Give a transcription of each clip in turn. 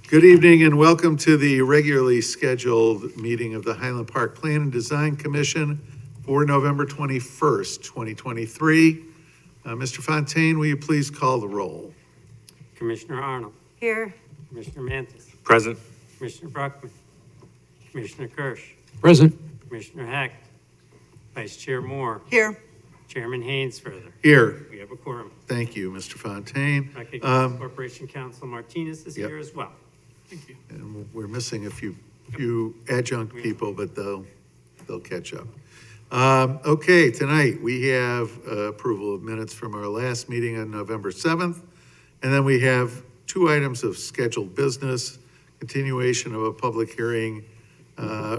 Good evening and welcome to the regularly scheduled meeting of the Highland Park Plan and Design Commission for November 21st, 2023. Mr. Fontaine, will you please call the roll? Commissioner Arnold. Here. Commissioner Mantis. Present. Commissioner Bruckman. Commissioner Kirsch. Present. Commissioner Heck. Vice Chair Moore. Here. Chairman Haynes further. Here. We have a quorum. Thank you, Mr. Fontaine. Recognize Corporation Counsel Martinez is Yep. here as well. Thank you. And we're missing a few adjunct people, but they'll catch up. Okay, tonight we have approval of minutes from our last meeting on November 7th. And then we have two items of scheduled business, continuation of a public hearing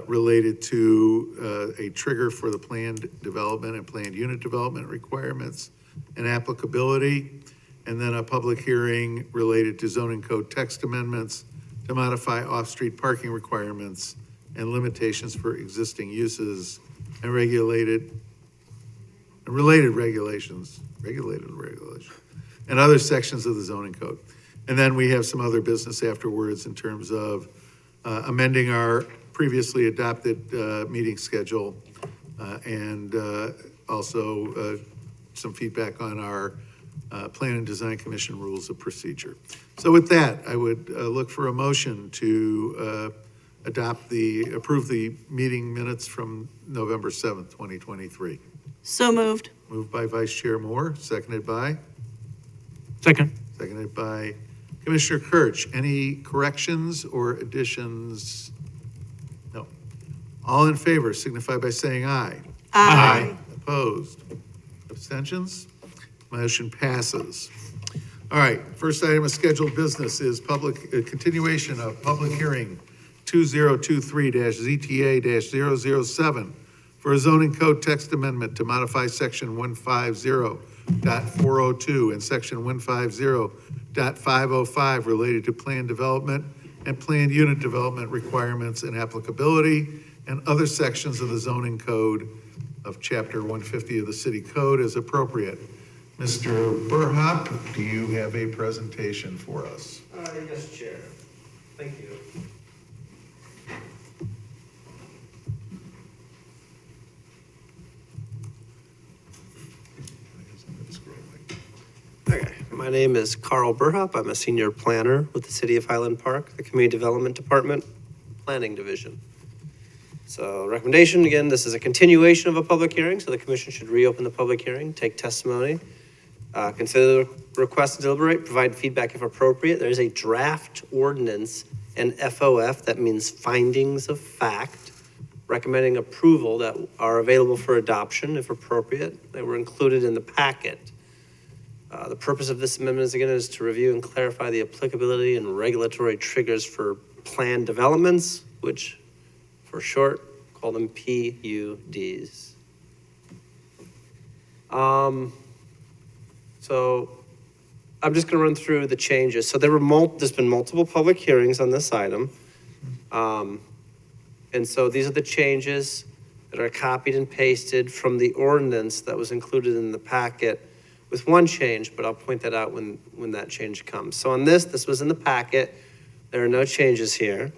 related to a trigger for the planned development and planned unit development requirements and applicability. And then a public hearing related to zoning code text amendments to modify off-street parking requirements and limitations for existing uses and related regulations, and other sections of the zoning code. And then we have some other business afterwards in terms of amending our previously adopted meeting schedule and also some feedback on our Plan and Design Commission rules of procedure. So with that, I would look for a motion to approve the meeting minutes from November 7th, 2023. So moved. Moved by Vice Chair Moore, seconded by Commissioner Kirsch. Any corrections or additions? No. All in favor signify by saying aye. Aye. Opposed? Abstentions? Motion passes. All right, first item of scheduled business is continuation of public hearing 2023-ZTA-007 for a zoning code text amendment to modify section 150.402 and section 150.505 related to planned development and planned unit development requirements and applicability and other sections of the zoning code of chapter 150 of the city code as appropriate. Mr. Burhop, do you have a presentation for us? Yes, Chair. Thank you. Okay, my name is Carl Burhop. I'm a senior planner with the City of Highland Park, the Community Development Department, Planning Division. So recommendation, again, this is a continuation of a public hearing, so the commission should reopen the public hearing, take testimony, consider the request to deliberate, provide feedback if appropriate. There is a draft ordinance and FOF, that means findings of fact, recommending approval that are available for adoption if appropriate. They were included in the packet. The purpose of this amendment, again, is to review and clarify the applicability and regulatory triggers for planned developments, which for short, call them PUDs. So I'm just going to run through the changes. So there's been multiple public hearings on this item. And so these are the changes that are copied and pasted from the ordinance that was included in the packet with one change, but I'll point that out when that change comes. So on this was in the packet. There are no changes here.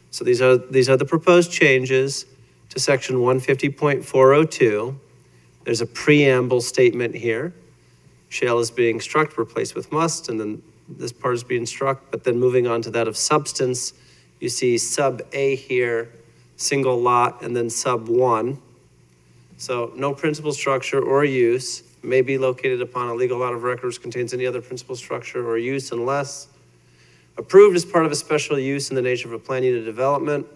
So these are the proposed changes to section 150.402. There's a preamble statement here. Shall is being struck, replaced with must, and then this part is being struck, but then moving on to that of substance, you see sub A here, single lot, and then sub 1. So no principal structure or use may be located upon a legal lot of records contains any other principal structure or use unless approved as part of a special use in the nature of a planned unit development,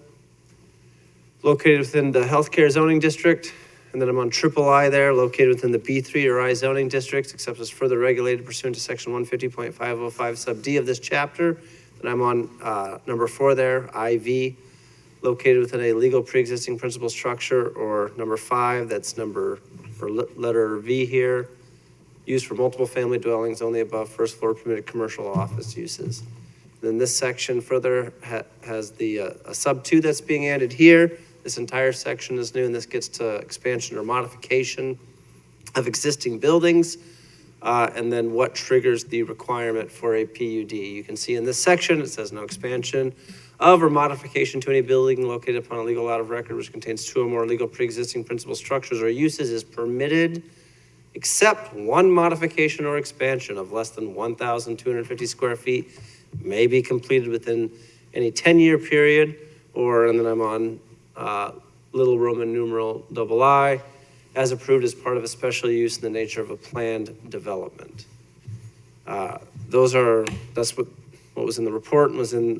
located within the healthcare zoning district. And then I'm on triple I there, located within the B3 or I zoning districts, except as further regulated pursuant to section 150.505 sub D of this chapter. Then I'm on number 4 there, IV, located within a legal pre-existing principal structure, or number 5, that's letter V here, used for multiple family dwellings only above first floor permitted commercial office uses. Then this section further has the a sub 2 that's being added here. This entire section is new, and this gets to expansion or modification of existing buildings. and then what triggers the requirement for a PUD. You can see in this section, it says no expansion of or modification to any building located upon a legal lot of record which contains two or more legal pre-existing principal structures or uses is permitted, except one modification or expansion of less than 1,250 square feet may be completed within any 10-year period, or, and then I'm on little Roman numeral II, as approved as part of a special use in the nature of a planned development. That's what was in the report and was in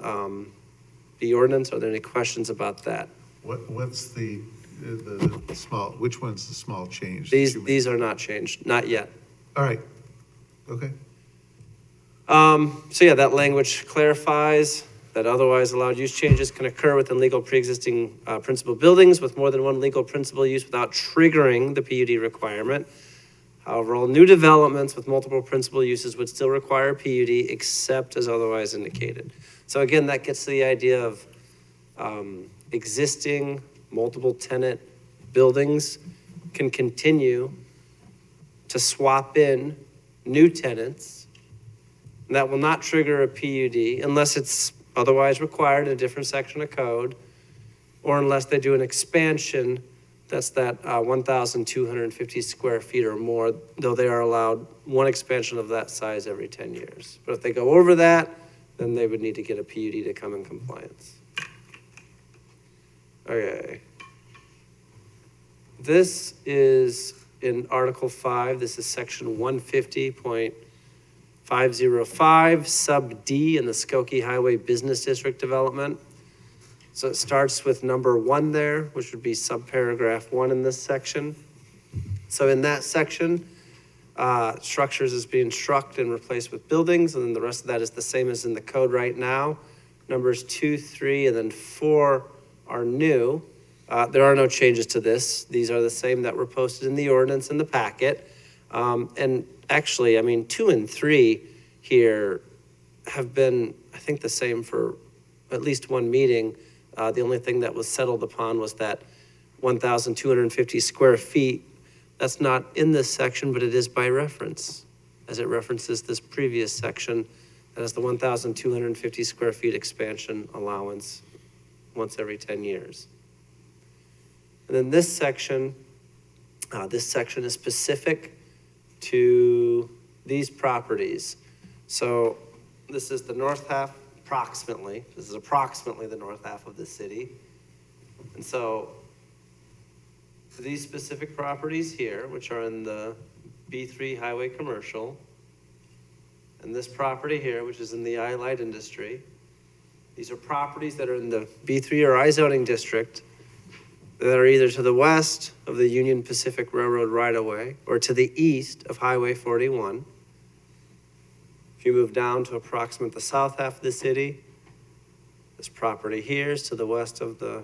the ordinance. Are there any questions about that? What's the small, which one's the small change? These are not changed, not yet. All right, okay. So yeah, that language clarifies that otherwise allowed use changes can occur within legal pre-existing principal buildings with more than one legal principal use without triggering the PUD requirement. However, all new developments with multiple principal uses would still require a PUD except as otherwise indicated. So again, that gets to the idea of existing multiple tenant buildings can continue to swap in new tenants. And that will not trigger a PUD unless it's otherwise required in a different section of code, or unless they do an expansion that's that 1,250 square feet or more, though they are allowed one expansion of that size every 10 years. But if they go over that, then they would need to get a PUD to come in compliance. Okay. This is in Article 5. This is section 150.505, sub D in the Skokie Highway Business District Development. So it starts with number 1 there, which would be subparagraph 1 in this section. So in that section, structures is being struck and replaced with buildings, and then the rest of that is the same as in the code right now. Numbers 2, 3, and then 4 are new. There are no changes to this. These are the same that were posted in the ordinance in the packet. And actually, I mean, 2 and 3 here have been, I think, the same for at least one meeting. The only thing that was settled upon was that 1,250 square feet. That's not in this section, but it is by reference, as it references this previous section that has the 1,250 square feet expansion allowance once every 10 years. And then this section is specific to these properties. So this is the north half, approximately. This is approximately the north half of the city. And so for these specific properties here, which are in the B3 highway commercial, and this property here, which is in the I-Light industry, these are properties that are in the B3 or I zoning district that are either to the west of the Union Pacific Railroad right-of-way or to the east of Highway 41. If you move down to approximate the south half of the city, this property here is to the west of the,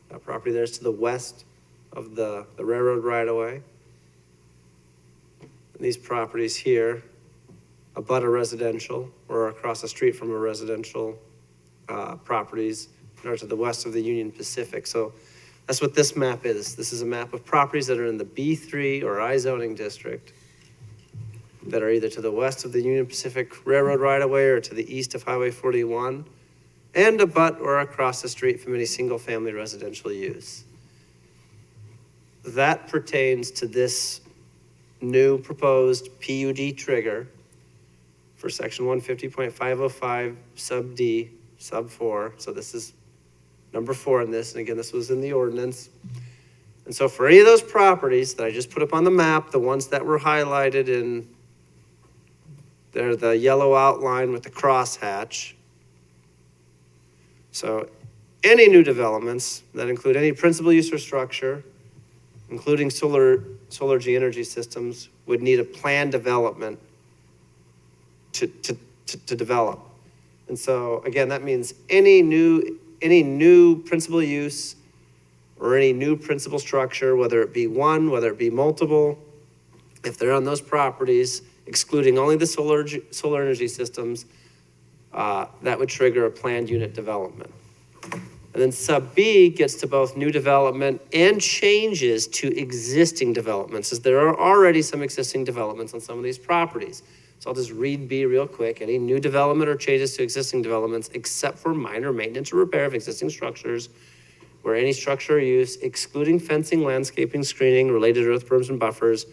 that property there is to the west of the railroad right-of-way. And these properties here abut a residential or across the street from a residential properties that are to the west of the Union Pacific. So that's what this map is. This is a map of properties that are in the B3 or I zoning district that are either to the west of the Union Pacific Railroad right-of-way or to the east of Highway 41, and abut or across the street from any single-family residential use. That pertains to this new proposed PUD trigger for section 150.505 sub D, sub 4. So this is number 4 in this, and again, this was in the ordinance. And so for any of those properties that I just put up on the map, the ones that were highlighted in, they're the yellow outline with the crosshatch. So any new developments that include any principal use or structure, including solar energy systems, would need a planned development to develop. And so again, that means any new principal use or any new principal structure, whether it be one, whether it be multiple, if they're on those properties, excluding only the solar energy systems, that would trigger a planned unit development. And then sub B gets to both new development and changes to existing developments, as there are already some existing developments on some of these properties. So I'll just read B real quick. Any new development or changes to existing developments, except for minor maintenance or repair of existing structures, where any structure or use, excluding fencing, landscaping, screening, related earth berms and buffers,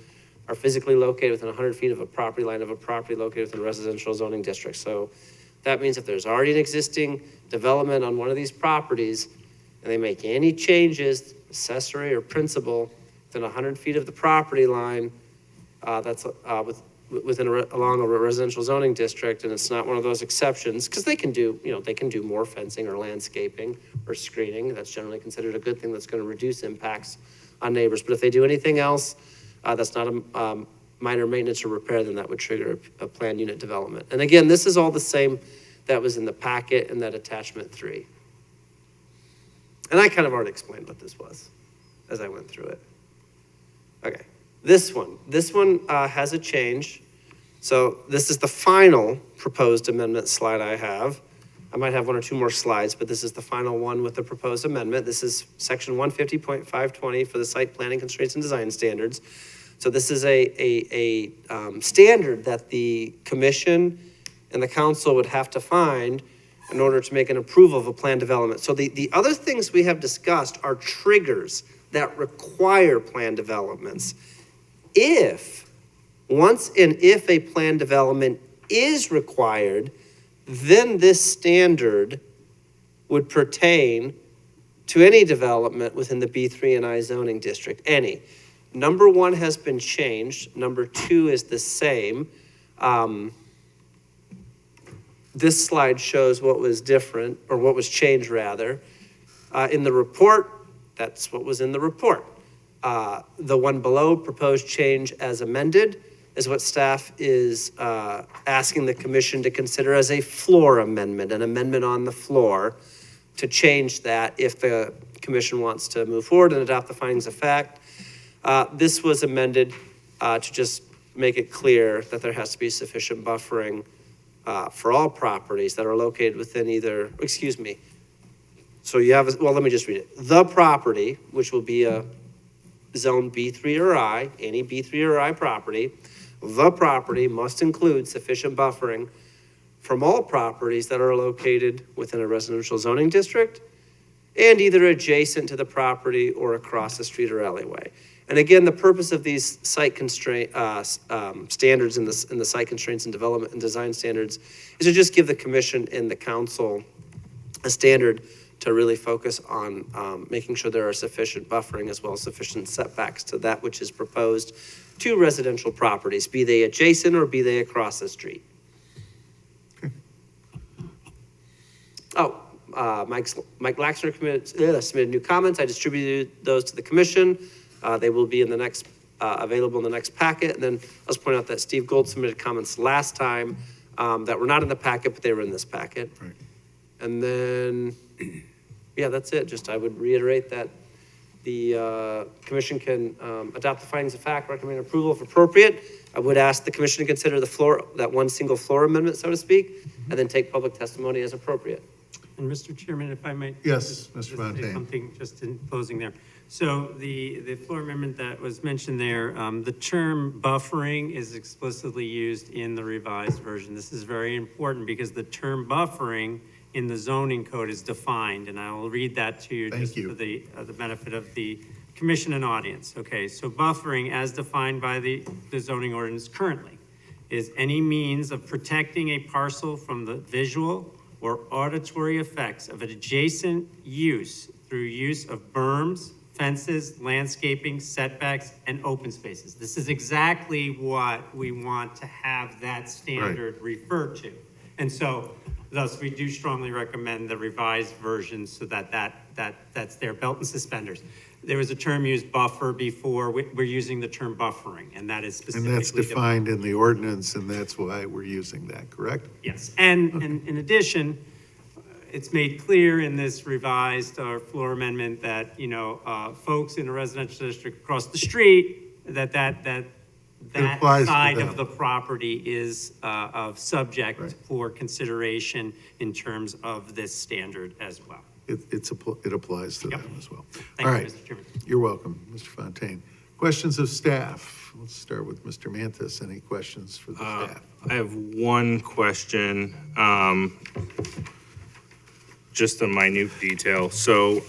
are physically located within 100 feet of a property line of a property located within a residential zoning district. So that means if there's already an existing development on one of these properties and they make any changes, accessory or principal, within 100 feet of the property line, that's along a residential zoning district, and it's not one of those exceptions, because they can do, they can do more fencing or landscaping or screening. That's generally considered a good thing that's going to reduce impacts on neighbors. But if they do anything else, that's not a minor maintenance or repair, then that would trigger a planned unit development. And again, this is all the same that was in the packet and that attachment 3. And I kind of already explained what this was as I went through it. Okay, this one has a change. So this is the final proposed amendment slide I have. I might have 1 or 2 more slides, but this is the final one with the proposed amendment. This is section 150.520 for the site planning constraints and design standards. So this is a standard that the commission and the council would have to find in order to make an approval of a planned development. So the other things we have discussed are triggers that require planned developments. If a planned development is required, then this standard would pertain to any development within the B3 and I zoning district, any. Number 1 has been changed. Number 2 is the same. This slide shows what was different, or what was changed rather. In the report, that's what was in the report. The one below, proposed change as amended, is what staff is asking the commission to consider as a floor amendment, an amendment on the floor to change that if the commission wants to move forward and adopt the findings of fact. This was amended to just make it clear that there has to be sufficient buffering for all properties that are located within either, so you have, let me just read it. The property, which will be a zone B3 or I, any B3 or I property, the property must include sufficient buffering from all properties that are located within a residential zoning district and either adjacent to the property or across the street or alleyway. And again, the purpose of these site constraint standards in the site constraints and development and design standards is to just give the commission and the council a standard to really focus on making sure there are sufficient buffering as well as sufficient setbacks to that which is proposed to residential properties, be they adjacent or be they across the street. Okay. Mike Laxner submitted new comments. I distributed those to the commission. They will be in the next, available in the next packet. And then let's point out that Steve Gold submitted comments last time that were not in the packet, but they were in this packet. Right. And then, yeah, that's it. Just I would reiterate that the commission can adopt the findings of fact, recommend approval if appropriate. I would ask the commission to consider the floor, that one single floor amendment, so to speak, and then take public testimony as appropriate. And Mr. Chairman, if I might. Yes, Mr. just say Fontaine. something just in closing there. So the floor amendment that was mentioned there, the term buffering is explicitly used in the revised version. This is very important because the term buffering in the zoning code is defined, and I will read that to you just for the benefit of the commission and audience. Okay, so buffering as defined by the zoning ordinance currently is any means of protecting a parcel from the visual or auditory effects of an adjacent use through use of berms, fences, landscaping, setbacks, and open spaces. This is exactly what we want to have that standard refer to. And so, thus, we do strongly recommend the revised version so that's their belt and suspenders. There was a term used buffer before. We're using the term buffering, and that is specifically. And that's defined in the ordinance, and that's why we're using that, correct? Yes, and in addition, it's made clear in this revised floor amendment that, folks in a residential district across the street, that side of the property is of subject for consideration in terms of this standard as well. it applies to Yep. them as well. Thank All you, right, Mr. Chairman. you're welcome, Mr. Fontaine. Questions of staff? Let's start with Mr. Mantis. Any questions for the staff? I have one question, just a minute detail. So,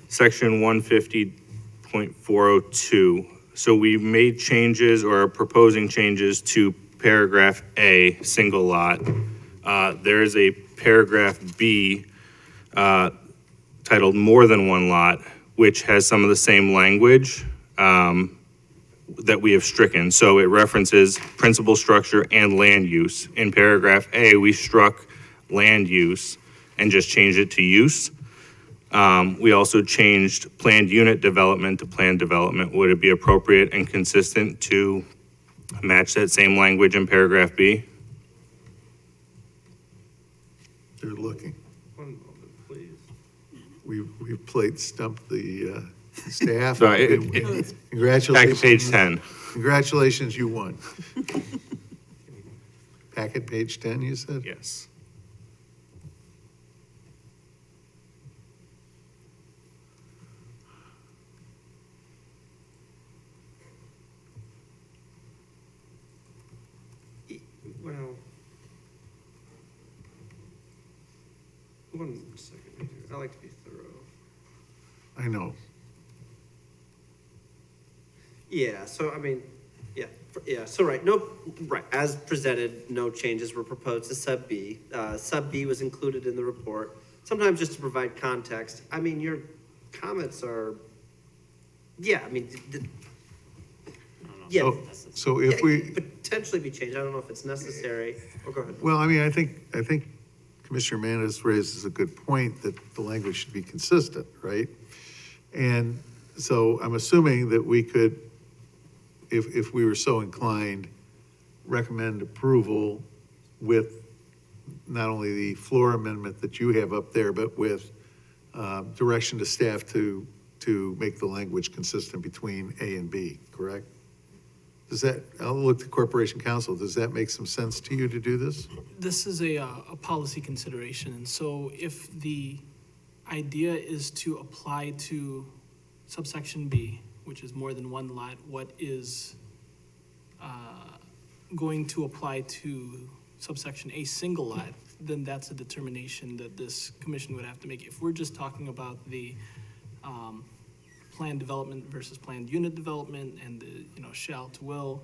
section 150.402. So we made changes or are proposing changes to paragraph A, single lot. There is a paragraph B, titled more than one lot, which has some of the same language, that we have stricken. So it references principal structure and land use. In paragraph A, we struck land use and just changed it to use. We also changed planned unit development to planned development. Would it be appropriate and consistent to match that same language in paragraph B? They're looking. One moment, please. We've played stump the staff. So back Congratulations. to page 10. Congratulations, you won. Packet page 10, you said? Yes. Well, one second here. I like to be thorough. I know. Yeah, so I mean, so right, as presented, no changes were proposed to sub B. Sub B was included in the report. Sometimes just to provide context, I mean, your comments are, yeah, I mean, yeah. So if Yeah, we, potentially be changed, I don't know if it's necessary, go ahead. well, I mean, I think Commissioner Manis raises a good point that the language should be consistent, right? And so I'm assuming that we could, if we were so inclined, recommend approval with not only the floor amendment that you have up there, but with direction to staff to make the language consistent between A and B, correct? Does that, I'll look to Corporation Counsel, does that make some sense to you to do this? This is a policy consideration, and so if the idea is to apply to subsection B, which is more than one lot, what is going to apply to subsection A, single lot, then that's a determination that this commission would have to make. If we're just talking about the planned development versus planned unit development and the, shall to will,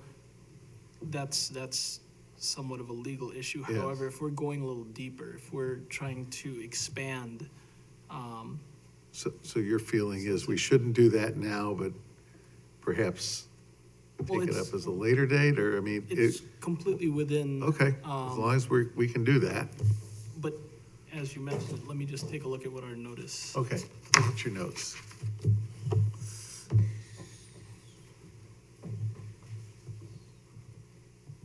that's somewhat of a legal issue. Yes. However, if we're going a little deeper, if we're trying to expand, So your feeling is we shouldn't do that now, but perhaps Well, take it it's- up as a later date, or, I mean, it's completely within. okay, as long as we can do that. But as you mentioned, let me just take a look at what our notice. Okay, look at your notes.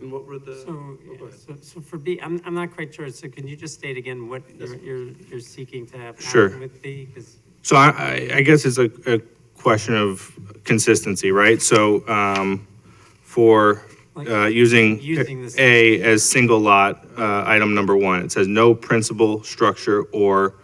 And what were the? So, go ahead. so for B, I'm not quite sure, so can you just state again what you're seeking to have Sure. happen with B? 'Cause So I guess it's a question of consistency, right? So, for, using Using this- A as single lot, item number 1, it says no principal structure or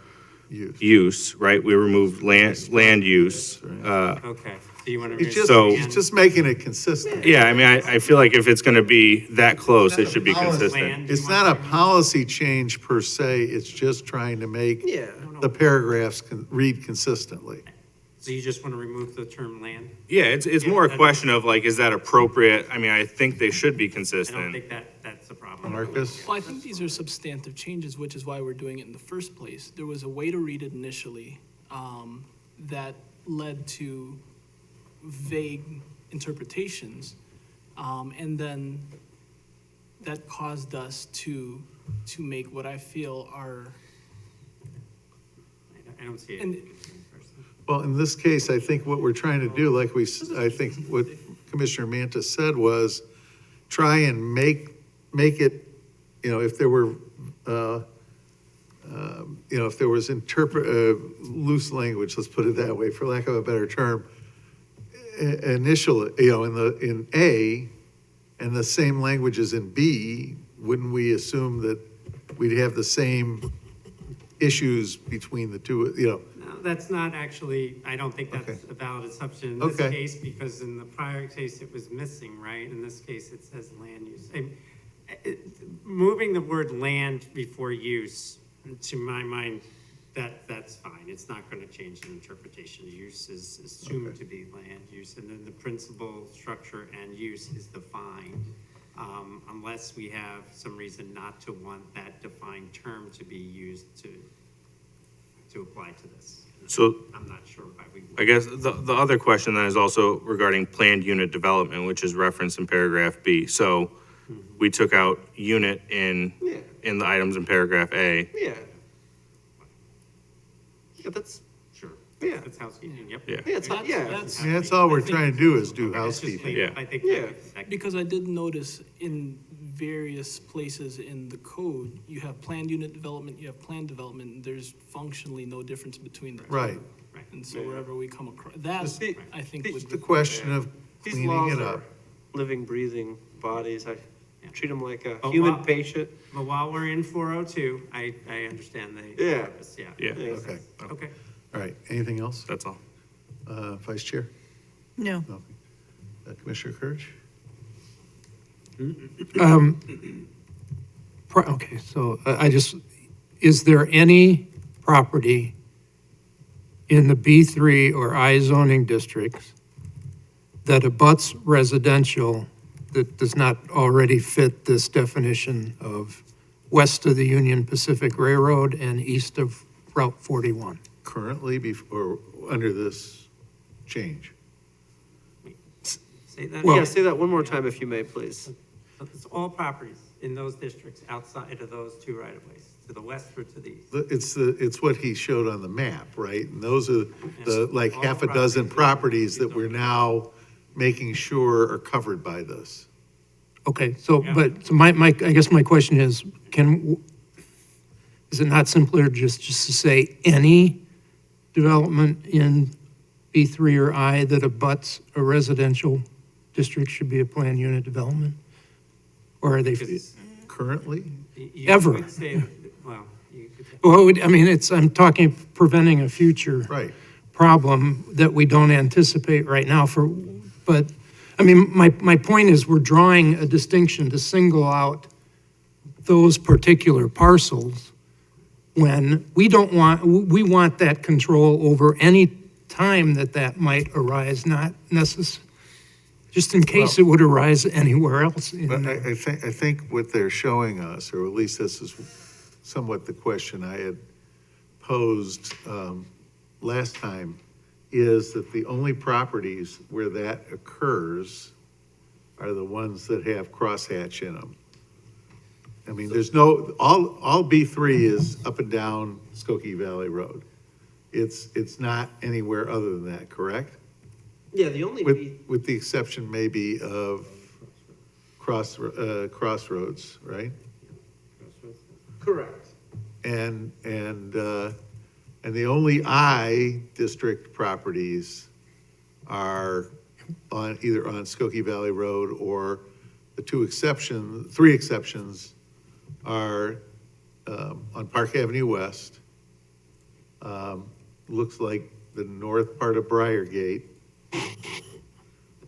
Use. use, right? We removed land use. Okay, so you want to. He's just making it consistent. Yeah, I mean, I feel like if it's gonna be that close, it should be consistent. Land. It's not a policy change per se, it's just trying to make Yeah. the paragraphs read consistently. So you just want to remove the term land? Yeah, it's more a question of like, is that appropriate? I mean, I think they should be I don't consistent. think that's a problem. Marcus? Well, I think these are substantive changes, which is why we're doing it in the first place. There was a way to read it initially that led to vague interpretations, and then that caused us to make what I feel are, I don't see it. and Well, in this case, I think what we're trying to do, I think what Commissioner Mantis said was, try and make it, if there were, if there was loose language, let's put it that way, for lack of a better term, initial, in A, and the same language as in B, wouldn't we assume that we'd have the same issues between the two, you know. No, that's not actually, I don't think that's Okay. a valid assumption in this Okay. case, because in the prior case, it was missing, right? In this case, it says land use. Moving the word land before use, to my mind, that's fine. It's not gonna change the interpretation. Use is assumed Okay. to be land use, and then the principal structure and use is defined, unless we have some reason not to want that defined term to be used to apply to this. So I'm not sure why we would. I guess the other question then is also regarding planned unit development, which is referenced in paragraph B. So we took out unit in the items in paragraph A. Yeah. Yeah, that's, Sure. Yeah. That's housekeeping, yep. Yeah. yeah, it's, yeah. That's- I mean, that's all we're trying to do is do Let's just housekeeping. leave it. Yeah. I think Yeah. that- Because I did notice in various places in the code, you have planned unit development, you have planned development, and there's functionally no difference between the two. Right. And so wherever we come across, that, The- I think the- would It's the be. question of These cleaning laws it are up. living, breathing bodies. I treat them like a Oh, human wow. patient. But while we're in 402, I understand the Yeah. purpose, yeah. Yeah. Yeah. Okay, Okay. all right. Anything else? That's all. Vice Chair? No. Nothing. Commissioner Kirsch? Okay, so I just, is there any property in the B3 or I zoning districts that abuts residential that does not already fit this definition of west of the Union Pacific Railroad and east of Route 41? Currently, or under this change? Say that. Well- Yeah, say that one more time if you may, please. It's all properties in those districts outside of those two right-of-ways, to the west or to the east. It's what he showed on the map, right? And those are the, like, All half a dozen properties. properties that we're now making sure are covered by this. Okay, so, Yeah. but, so I guess my question is, is it not simpler just to say any development in B3 or I that abuts a residential district should be a planned unit development? Or are they, Because Currently? you Ever. could say, well, you could say. well, I mean, I'm talking preventing a future Right. problem that we don't anticipate right now but, I mean, my point is we're drawing a distinction to single out those particular parcels when we want that control over any time that might arise, not just in case it would arise anywhere else. But I think what they're showing us, or at least this is somewhat the question I had posed last time, is that the only properties where that occurs are the ones that have crosshatch in them. I mean, there's all B3 is up and down Skokie Valley Road. It's not anywhere other than that, correct? Yeah, the only, With the exception maybe of Crossroads, right? correct. And the only I district properties are either on Skokie Valley Road, or the three exceptions are on Park Avenue West. Looks like the north part of Briargate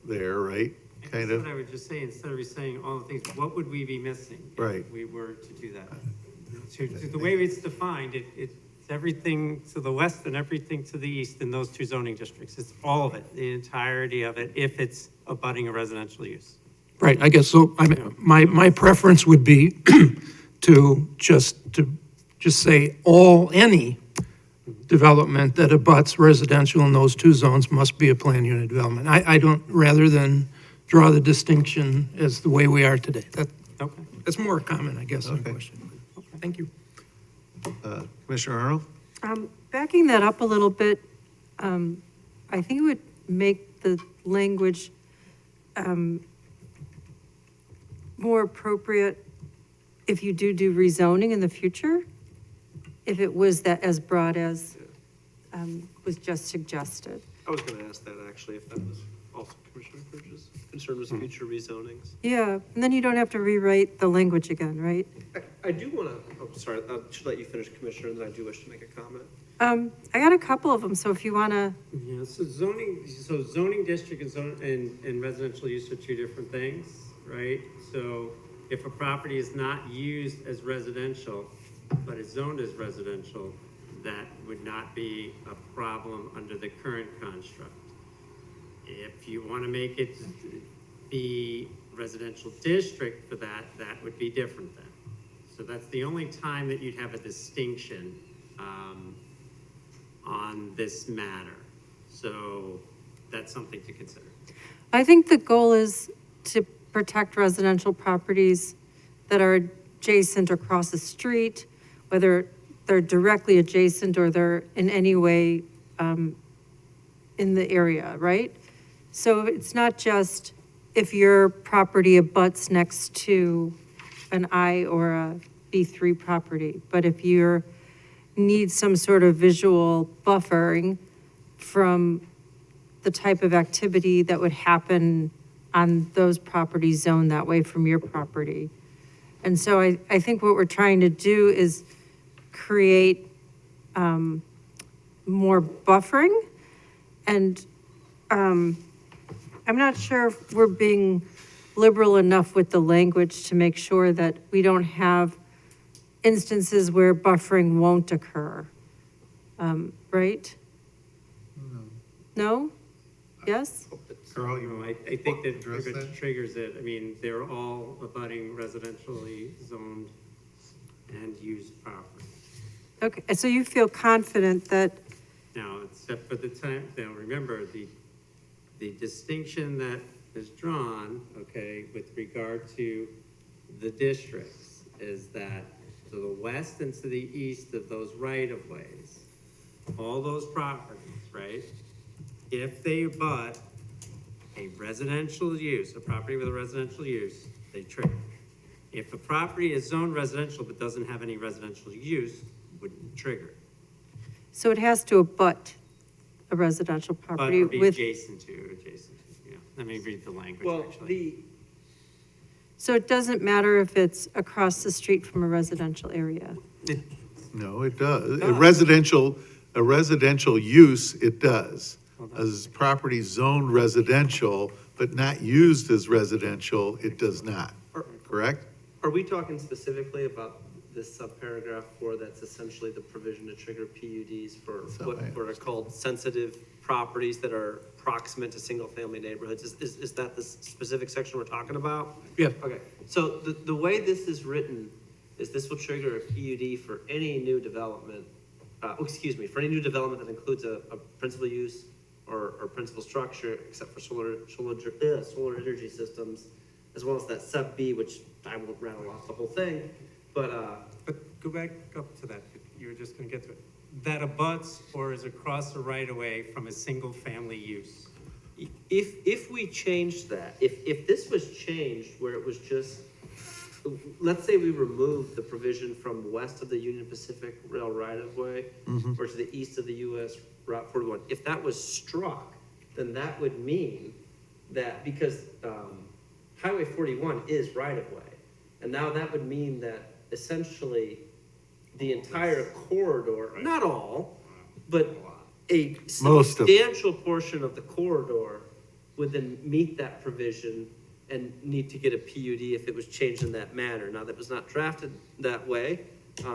there, right? Kind That's of, what I would just say, instead of saying all the things, what would we be missing? Right. If we were to do that. To the way it's defined, it's everything to the west and everything to the east in those two zoning districts. It's all of it, the entirety of it, if it's abutting a residential use. Right, I guess, so, my preference would be to just say any development that abuts residential in those two zones must be a planned unit development. I don't, rather than draw the distinction as the way we are today. Okay. That's more a comment, I guess, than a Okay. question. Thank you. Commissioner Arnold? Backing that up a little bit, I think it would make the language more appropriate if you do rezoning in the future, if it was that as broad as was just suggested. I was gonna ask that actually, if that was Also, Commissioner Burgess, concerned with future rezonings. Yeah, and then you don't have to rewrite the language again, right? I do want to, oh, sorry, I should let you finish, Commissioner, and then I do wish to make a comment. I got a couple of them, so if you want to, Yeah, so zoning district and residential use are two different things, right? So if a property is not used as residential, but is zoned as residential, that would not be a problem under the current construct. If you want to make it be residential district for that, that would be different then. So that's the only time that you'd have a distinction, on this matter. So that's something to consider. I think the goal is to protect residential properties that are adjacent or across the street, whether they're directly adjacent or they're in any way in the area, right? So it's not just if your property abuts next to an I or a B3 property, but if you're need some sort of visual buffering from the type of activity that would happen on those properties zoned that way from your property. And so I think what we're trying to do is create more buffering. And I'm not sure if we're being liberal enough with the language to make sure that we don't have instances where buffering won't occur, right? No? Yes? Carl, No, you I think that address pretty much that? triggers it. I mean, they're all abutting residentially zoned and used property. Okay, so you feel confident that, Now, except for the time, now remember, the distinction that is drawn, okay, with regard to the districts is that to the west and to the east of those right-of-ways, all those properties, right? If they abut a residential use, a property with a residential use, they trigger. If a property is zoned residential but doesn't have any residential use, wouldn't trigger. so it has to abut a residential But property or be with, adjacent to, yeah. Let me read the language, Well, actually. so it doesn't matter if it's across the street from a residential area. No, it does. A residential use, it does. As property zoned residential, but not used as residential, it does not, correct? Are we talking specifically about this subparagraph 4 that's essentially the provision to trigger PUDs for what are called sensitive properties that are proximate to single-family neighborhoods? Is that the specific section we're talking about? Yeah. Okay, so the way this is written is this will trigger a PUD for any new development, for any new development that includes a principal use or principal structure, except for solar energy systems, as well as that sub B, which I won't rattle off the whole thing, but go back up to that, you were just gonna get to it. That abuts or is across the right of way from a single family use. if we changed that, if this was changed where it was just, let's say we removed the provision from west of the Union Pacific Rail right-of-way or to the east of the US Route 41, if that was struck, then that would mean that because Highway 41 is right-of-way, and now that would mean that essentially the entire corridor, not all, but a Most of- substantial portion of the corridor would then meet that provision and need to get a PUD if it was changed in that manner. Now, that was not drafted that way.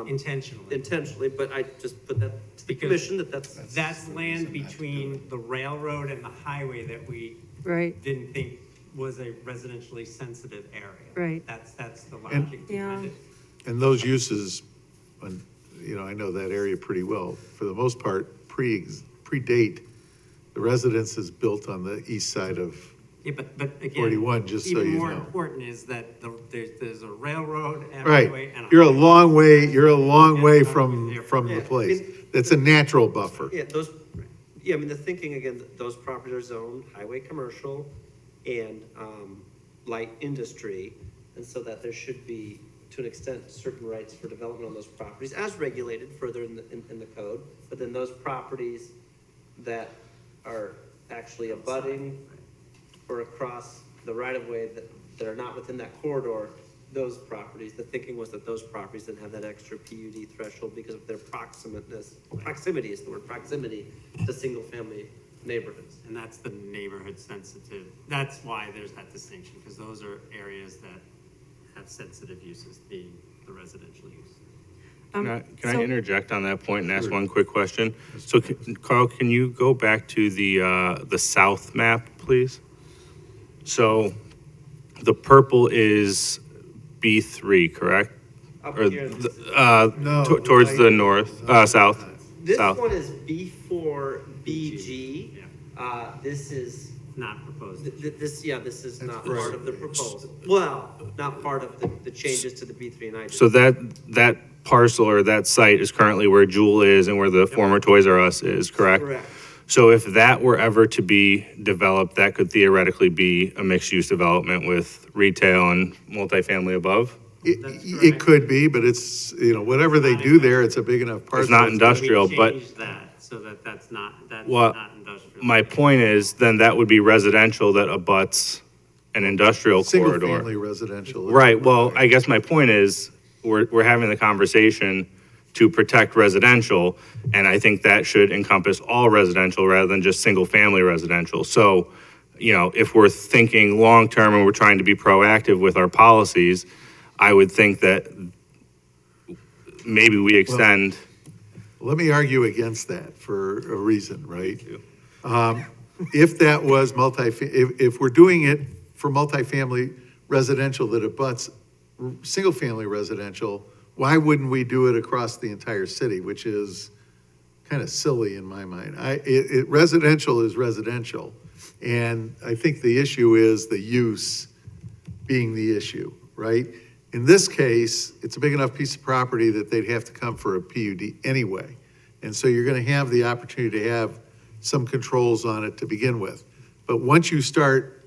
Intentionally, but I just put that to the Because commission That's land between the railroad and the highway that we Right, didn't think was a residentially sensitive area. Right. That's the logic behind it. And those uses, and, I know that area pretty well, for the most part, predate the residences built on the east side of, Yeah, but again. 41, just so you Even more know. important is that there's a railroad and a right, highway and a. you're a long way Yeah, from yeah, the yeah. place. I mean, That's a natural buffer. Yeah, the thinking again, those properties are zoned highway commercial and light industry. And so that there should be, to an extent, certain rights for development on those properties as regulated further in the code. But then those properties that are actually abutting or across the right-of-way that are not within that corridor, those properties, the thinking was that those properties didn't have that extra PUD threshold because of their proximity is the word, proximity to single-family neighborhoods. And that's the neighborhood sensitive, that's why there's that distinction, because those are areas that have sensitive uses, being the residential use. Can I so- interject on that point and ask one quick question? So Carl, can you go back to the south map, please? So the purple is B3, correct? Up Or, here, No, towards the north, south? this south. one is B4BG. This is, Not proposed. this is not right. part of the proposal. Well, not part of the changes to the B3 and I. So that parcel or that site is currently where Jewel is and where the former Toys R Us is, correct? Correct. So if that were ever to be developed, that could theoretically be a mixed-use development with retail and multifamily above? It could be, but it's, whatever they do there, it's a big enough parcel. It's not industrial, We but changed that, so that's not Well, industrial. my point is, then that would be residential that abuts an industrial corridor. Single-family residential. Right, well, I guess my point is, we're having the conversation to protect residential, and I think that should encompass all residential rather than just single-family residential. So, if we're thinking long-term and we're trying to be proactive with our policies, I would think that maybe we extend. Let me argue against that for a reason, right? If that was if we're doing it for multifamily residential that abuts single-family residential, why wouldn't we do it across the entire city, which is kind of silly in my mind. Residential is residential, and I think the issue is the use being the issue, right? In this case, it's a big enough piece of property that they'd have to come for a PUD anyway. And so you're gonna have the opportunity to have some controls on it to begin with. But once you start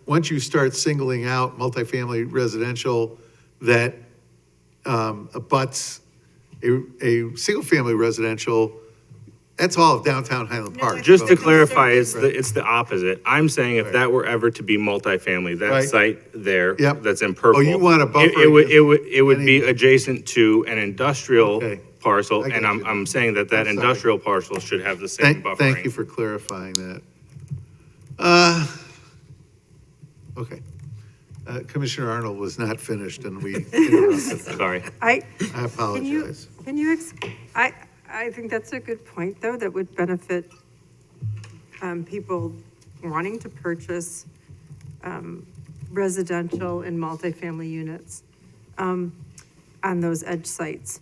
singling out multifamily residential that abuts a single-family residential, that's all of downtown Highland Park. Just to So- clarify, it's the opposite. I'm saying if that were ever to be multifamily, that Right. site there, Yep. that's in purple. Oh, you want a buffer It would be any- adjacent to an industrial Okay. parcel, I get and you. I'm saying that I'm sorry. industrial parcel should have the same buffering. Thank you for clarifying that. Okay. Commissioner Arnold was not finished and we interrupted. Sorry. I Can you, apologize. I think that's a good point, though, that would benefit people wanting to purchase residential and multifamily units on those edge sites.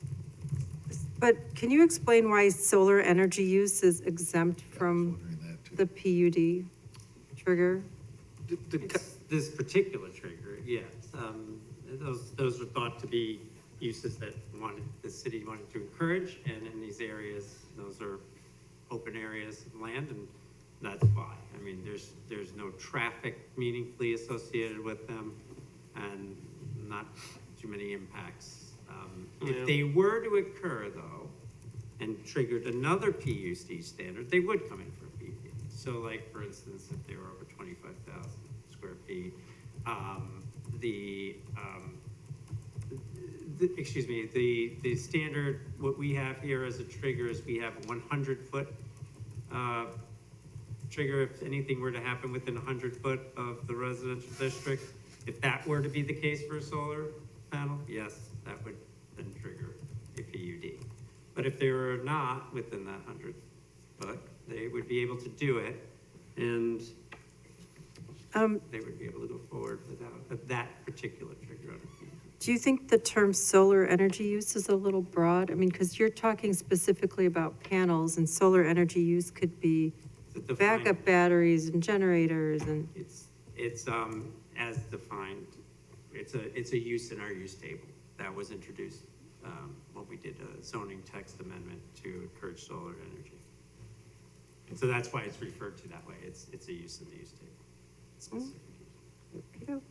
But can you explain why solar energy use is exempt from the PUD trigger? This particular trigger, yes. Those are thought to be uses that the city wanted to encourage, and in these areas, those are open areas of land, and that's why. I mean, there's no traffic meaningfully associated with them, and not too many impacts. If they were to occur, though, and triggered another PUD standard, they would come in for a PUD. So like, for instance, if they were over 25,000 square feet, the standard, what we have here as a trigger is we have a 100-foot trigger if anything were to happen within 100 foot of the residential district. If that were to be the case for a solar panel, yes, that would then trigger a PUD. But if they were not within that 100 foot, they would be able to do it, and they would be able to go forward without that particular trigger on a PUD. Do you think the term solar energy use is a little broad? I mean, because you're talking specifically about panels, and solar energy use could be It's a defined- backup batteries and generators and, It's as defined, it's a use in our use table that was introduced when we did a zoning text amendment to encourage solar energy. And so that's why it's referred to that way. It's a use in the use table. Specific use.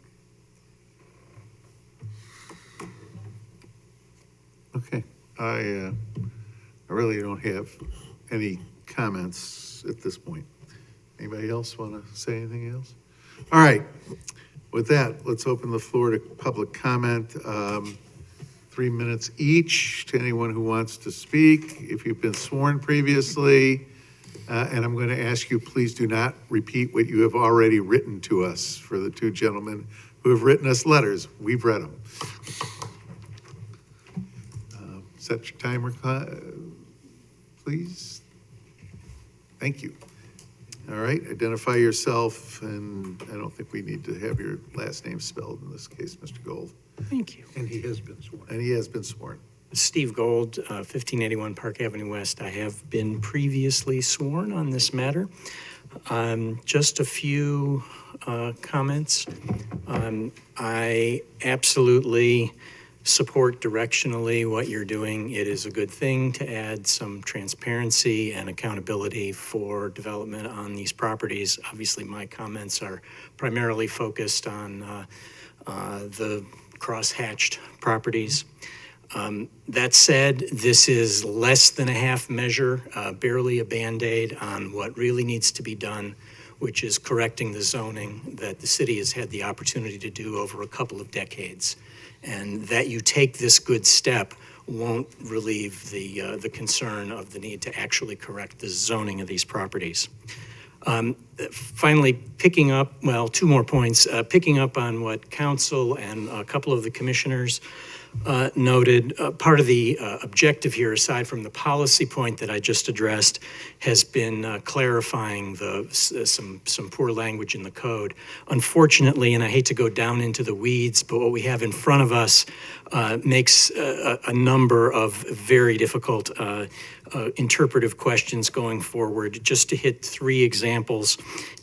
Okay, I really don't have any comments at this point. Anybody else want to say anything else? All right, with that, let's open the floor to public comment. 3 minutes each to anyone who wants to speak. If you've been sworn previously, and I'm going to ask you, please do not repeat what you have already written to us for the two gentlemen who have written us letters. We've read them. Set your timer, please. Thank you. All right, identify yourself, and I don't think we need to have your last name spelled in this case, Mr. Gold. Thank you. And he has been sworn. And he has been sworn. Steve Gold, 1581 Park Avenue West. I have been previously sworn on this matter. Just a few comments. I absolutely support directionally what you're doing. It is a good thing to add some transparency and accountability for development on these properties. Obviously, my comments are primarily focused on the cross-hatched properties. That said, this is less than a half measure, barely a Band-Aid on what really needs to be done, which is correcting the zoning that the city has had the opportunity to do over a couple of decades. And that you take this good step won't relieve the concern of the need to actually correct the zoning of these properties. Finally, picking up, well, two more points, picking up on what council and a couple of the commissioners noted, part of the objective here, aside from the policy point that I just addressed, has been clarifying some poor language in the code. Unfortunately, and I hate to go down into the weeds, but what we have in front of us makes a number of very difficult interpretive questions going forward. Just to hit three examples,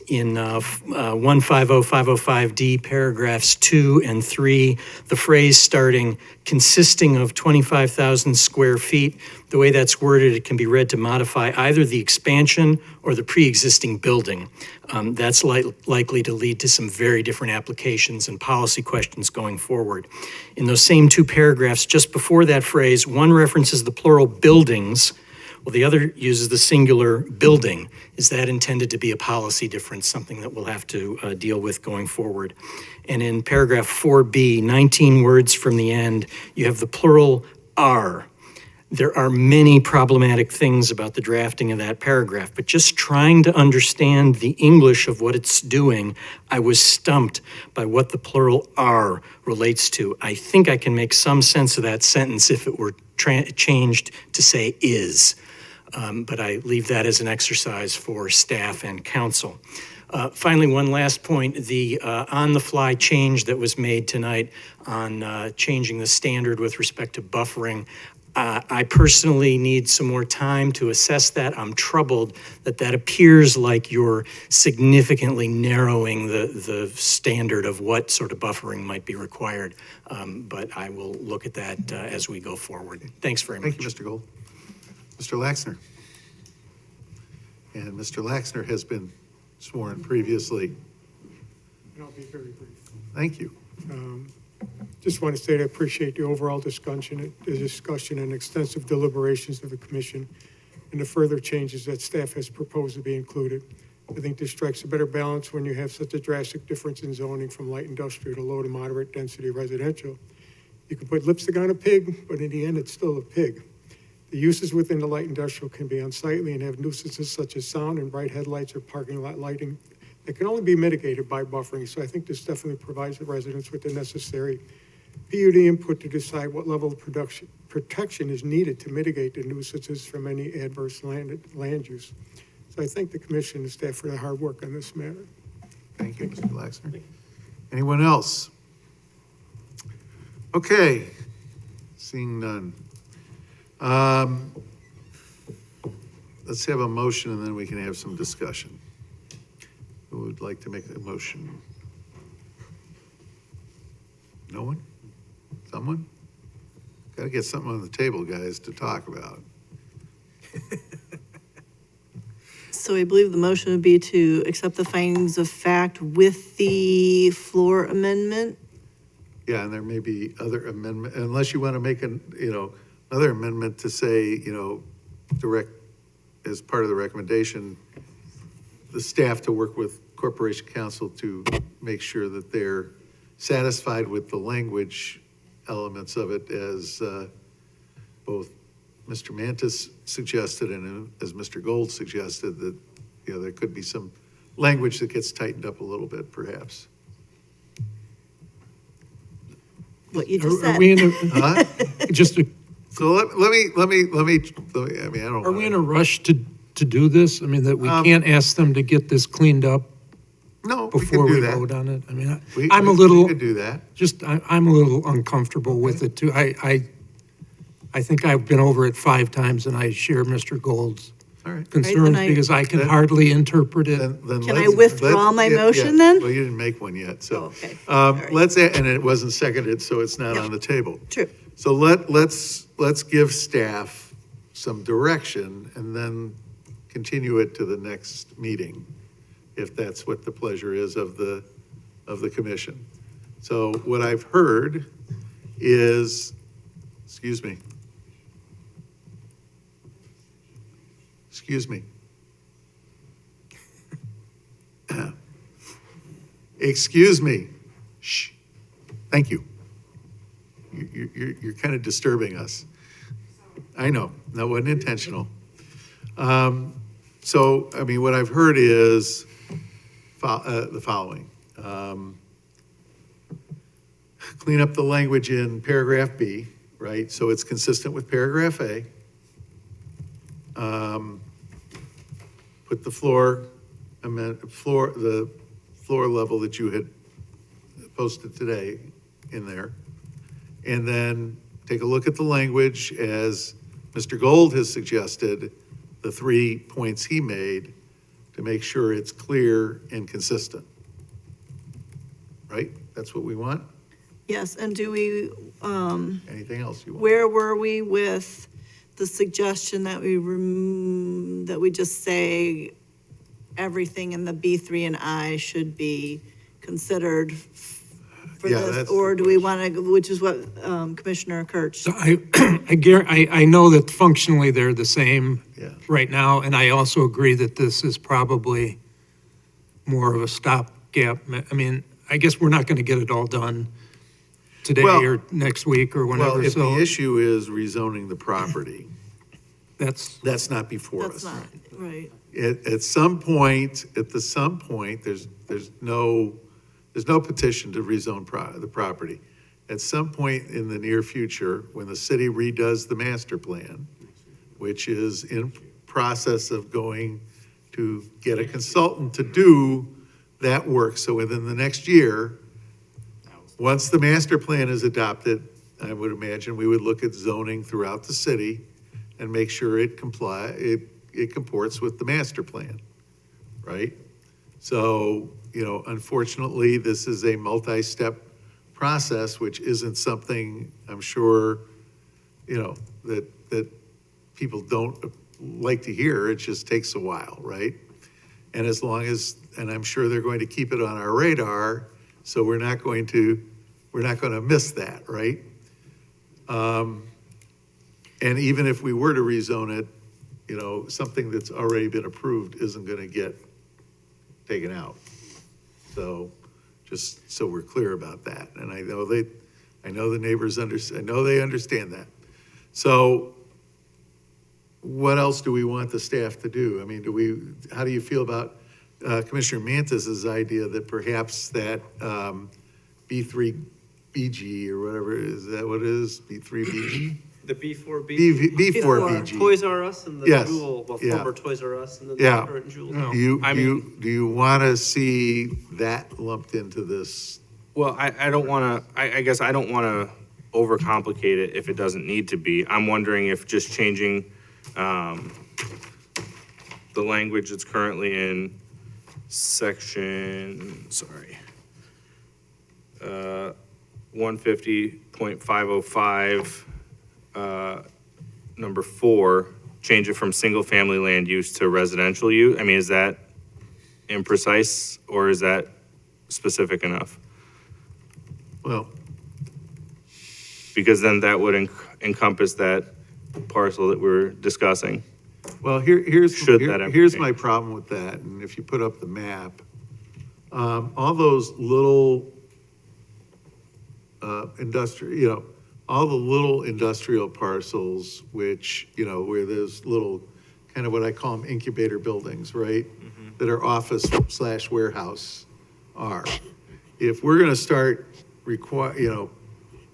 in 150505D, paragraphs 2 and 3, the phrase starting consisting of 25,000 square feet, the way that's worded, it can be read to modify either the expansion or the pre-existing building. That's likely to lead to some very different applications and policy questions going forward. In those same two paragraphs, just before that phrase, one references the plural buildings, well, the other uses the singular building. Is that intended to be a policy difference, something that we'll have to deal with going forward? And in paragraph 4B, 19 words from the end, you have the plural are. There are many problematic things about the drafting of that paragraph, but just trying to understand the English of what it's doing, I was stumped by what the plural are relates to. I think I can make some sense of that sentence if it were changed to say is. But I leave that as an exercise for staff and council. Finally, one last point, the on-the-fly change that was made tonight on changing the standard with respect to buffering. I personally need some more time to assess that. I'm troubled that that appears like you're significantly narrowing the standard of what sort of buffering might be required. But I will look at that as we go forward. Thanks very much. Thank you, Mr. Gold. Mr. Laxner. And Mr. Laxner has been sworn previously. And I'll be very brief. Thank you. Just want to say that I appreciate the overall discussion and extensive deliberations of the commission and the further changes that staff has proposed to be included. I think this strikes a better balance when you have such a drastic difference in zoning from light industrial to low to moderate density residential. You can put lipstick on a pig, but in the end, it's still a pig. The uses within the light industrial can be unsightly and have nuisances such as sound and bright headlights or parking lot lighting that can only be mitigated by buffering. So I think this definitely provides the residents with the necessary PUD input to decide what level of protection is needed to mitigate the nuisances from any adverse land use. So I thank the commission and staff for their hard work on this matter. Thank you, Mr. Laxner. Anyone else? Okay, seeing none. Let's have a motion and then we can have some discussion. Who would like to make a motion? No one? Someone? Got to get something on the table, guys, to talk about. So I believe the motion would be to accept the findings of fact with the floor amendment. Yeah, and there may be other amendment, unless you want to make another amendment to say, direct, as part of the recommendation, the staff to work with Corporation Council to make sure that they're satisfied with the language elements of it as both Mr. Mantis suggested and as Mr. Gold suggested, that, you know, there could be some language that gets tightened up a little bit, perhaps. What you just Are said. we in a, Huh? just, So let me, I mean, I don't. are we in a rush to do this? I mean, that we Um, can't ask them to get this cleaned up No, we before can do we that. vote on it? I mean, We- I'm a we little, could do that. I'm a little uncomfortable with it too. I think I've been over it 5 times and I share Mr. Gold's All right. concerns I- because I can Then- hardly interpret it. Then Can I let's- withdraw let's- my yeah, motion yeah. then? Well, you didn't make one yet, so. Oh, okay. All right. And it wasn't seconded, so it's not Yeah. on the table. True. So let's give staff some direction and then continue it to the next meeting, if that's what the pleasure is of the commission. So what I've heard is, excuse me. Excuse me. Shh. Thank you. You're kind of disturbing us. I know, that wasn't intentional. So, I mean, what I've heard is the following. Clean up the language in paragraph B, right? So it's consistent with paragraph A. Put the floor level that you had posted today in there. And then take a look at the language as Mr. Gold has suggested, the 3 points he made to make sure it's clear and consistent. Right? That's what we want? Yes, and do we, Anything else you want? where were we with the suggestion that that we just say everything in the B3 and I should be considered for Yeah, this? that's Or the do we want to, which is what Commissioner Kirch, So I know that functionally they're the same Yeah. right now, and I also agree that this is probably more of a stopgap. I mean, I guess we're not going to get it all done today Well- or next week or Well, whenever, if the so issue is rezoning the property, that's not before us. that's not, right. At some point, there's no petition to rezone the property. At some point in the near future, when the city redoes the master plan, which is in process of going to get a consultant to do that work. So within the next year, once the master plan is adopted, I would imagine we would look at zoning throughout the city and make sure it comports with the master plan, right? So, you know, unfortunately, this is a multi-step process, which isn't something I'm sure, you know, that people don't like to hear. It just takes a while, right? And as long as, and I'm sure they're going to keep it on our radar, so we're not going to miss that, right? And even if we were to rezone it, you know, something that's already been approved isn't gonna get taken out. So, just so we're clear about that, and I know the neighbors I know they understand that. So, what else do we want the staff to do? I mean, how do you feel about Commissioner Mantis's idea that perhaps that B3BG or whatever, is that what it is? B3BG? The B4B. B4BG. Toys R Us and the Yes, Jewel, well, yeah. former Toys R Us and then Yeah. the current Jewel. No. Do you want to see that lumped into this? Well, I don't want to, I guess I don't want to overcomplicate it if it doesn't need to be. I'm wondering if just changing the language that's currently in section, 150.505, number 4, change it from single-family land use to residential use. I mean, is that imprecise or is that specific enough? Well, Because then that would encompass that parcel that we're discussing. well, here's Should that ever here's change? my problem with that, and if you put up the map, all those little, industrial, all the little industrial parcels, which, where there's little, kind of what I call them incubator buildings, right? That are office / warehouse are. If we're gonna start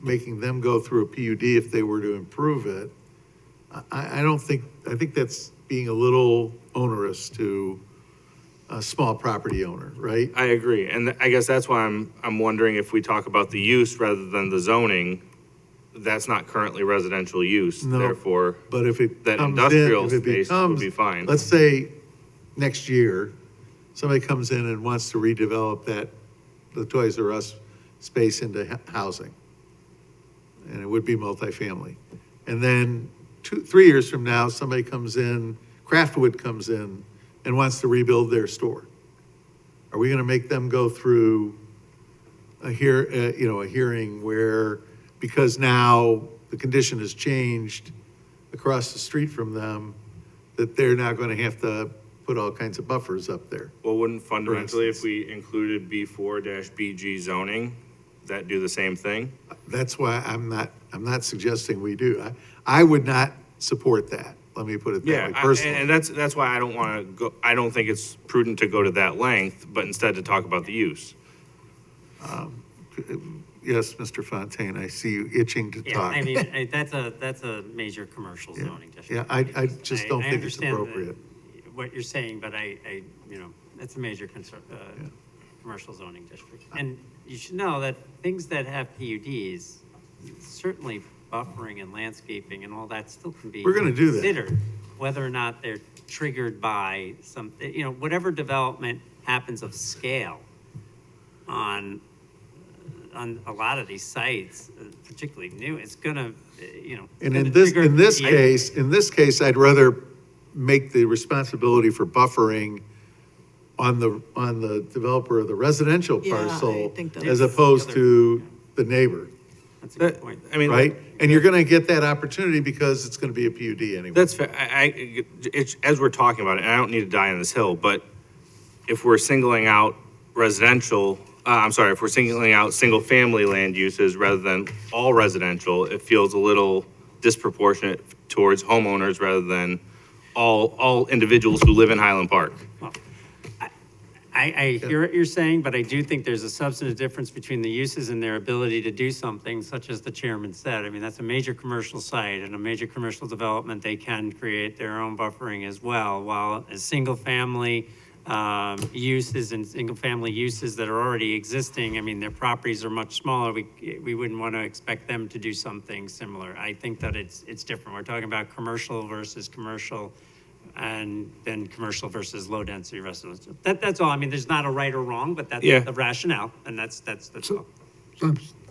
making them go through a PUD if they were to improve it, I don't think, I think that's being a little onerous to a small property owner, right? I agree, and I guess that's why I'm wondering if we talk about the use rather than the zoning, that's not currently residential use, No, therefore, But if it that comes industrial in, if it space would becomes, be fine. let's say, next year, somebody comes in and wants to redevelop the Toys R Us space into housing. And it would be multifamily. And then 3 years from now, somebody comes in, Craftwood comes in and wants to rebuild their store. Are we gonna make them go through a hearing where, because now the condition has changed across the street from them, that they're now gonna have to put all kinds of buffers up there? Well, wouldn't fundamentally, if instance. we included B4-BG zoning, that do the same thing? That's why I'm not suggesting we do. I would not support that. Let me put it that Yeah, way personally. and that's why I don't want to go, I don't think it's prudent to go to that length, but instead to talk about the use. Yes, Mr. Fontaine, I see you itching to Yeah, talk. I mean, that's a major commercial zoning district. Yeah, I just don't I think it's understand appropriate. what you're saying, but that's a major commercial zoning district. And you should know that things that have PUDs, certainly buffering and landscaping and all that still can be. We're gonna do that. Considered, whether or not they're triggered by some, whatever development happens of scale on a lot of these sites, particularly new, it's gonna, And gonna in this trigger- in this case, I'd rather make the responsibility for buffering on the developer of the residential Yeah, I parcel think that's- as opposed to the neighbor, That's a good point. I mean, right? And you're gonna get that opportunity because it's gonna be a PUD anyway. That's fair. It's, as we're talking about it, and I don't need to die on this hill, but if we're singling out residential, if we're singling out single-family land uses rather than all residential, it feels a little disproportionate towards homeowners rather than all individuals who live in Highland Park. I hear what you're saying, but I do think there's a substantive difference between the uses and their ability to do something, such as the chairman said. I mean, that's a major commercial site and a major commercial development. They can create their own buffering as well, while as single-family uses and single-family uses that are already existing, I mean, their properties are much smaller. We wouldn't want to expect them to do something similar. I think that it's different. We're talking about commercial versus commercial, and then commercial versus low-density residential. That's all. I mean, there's not a right or wrong, but that's Yeah. the rationale, and that's all.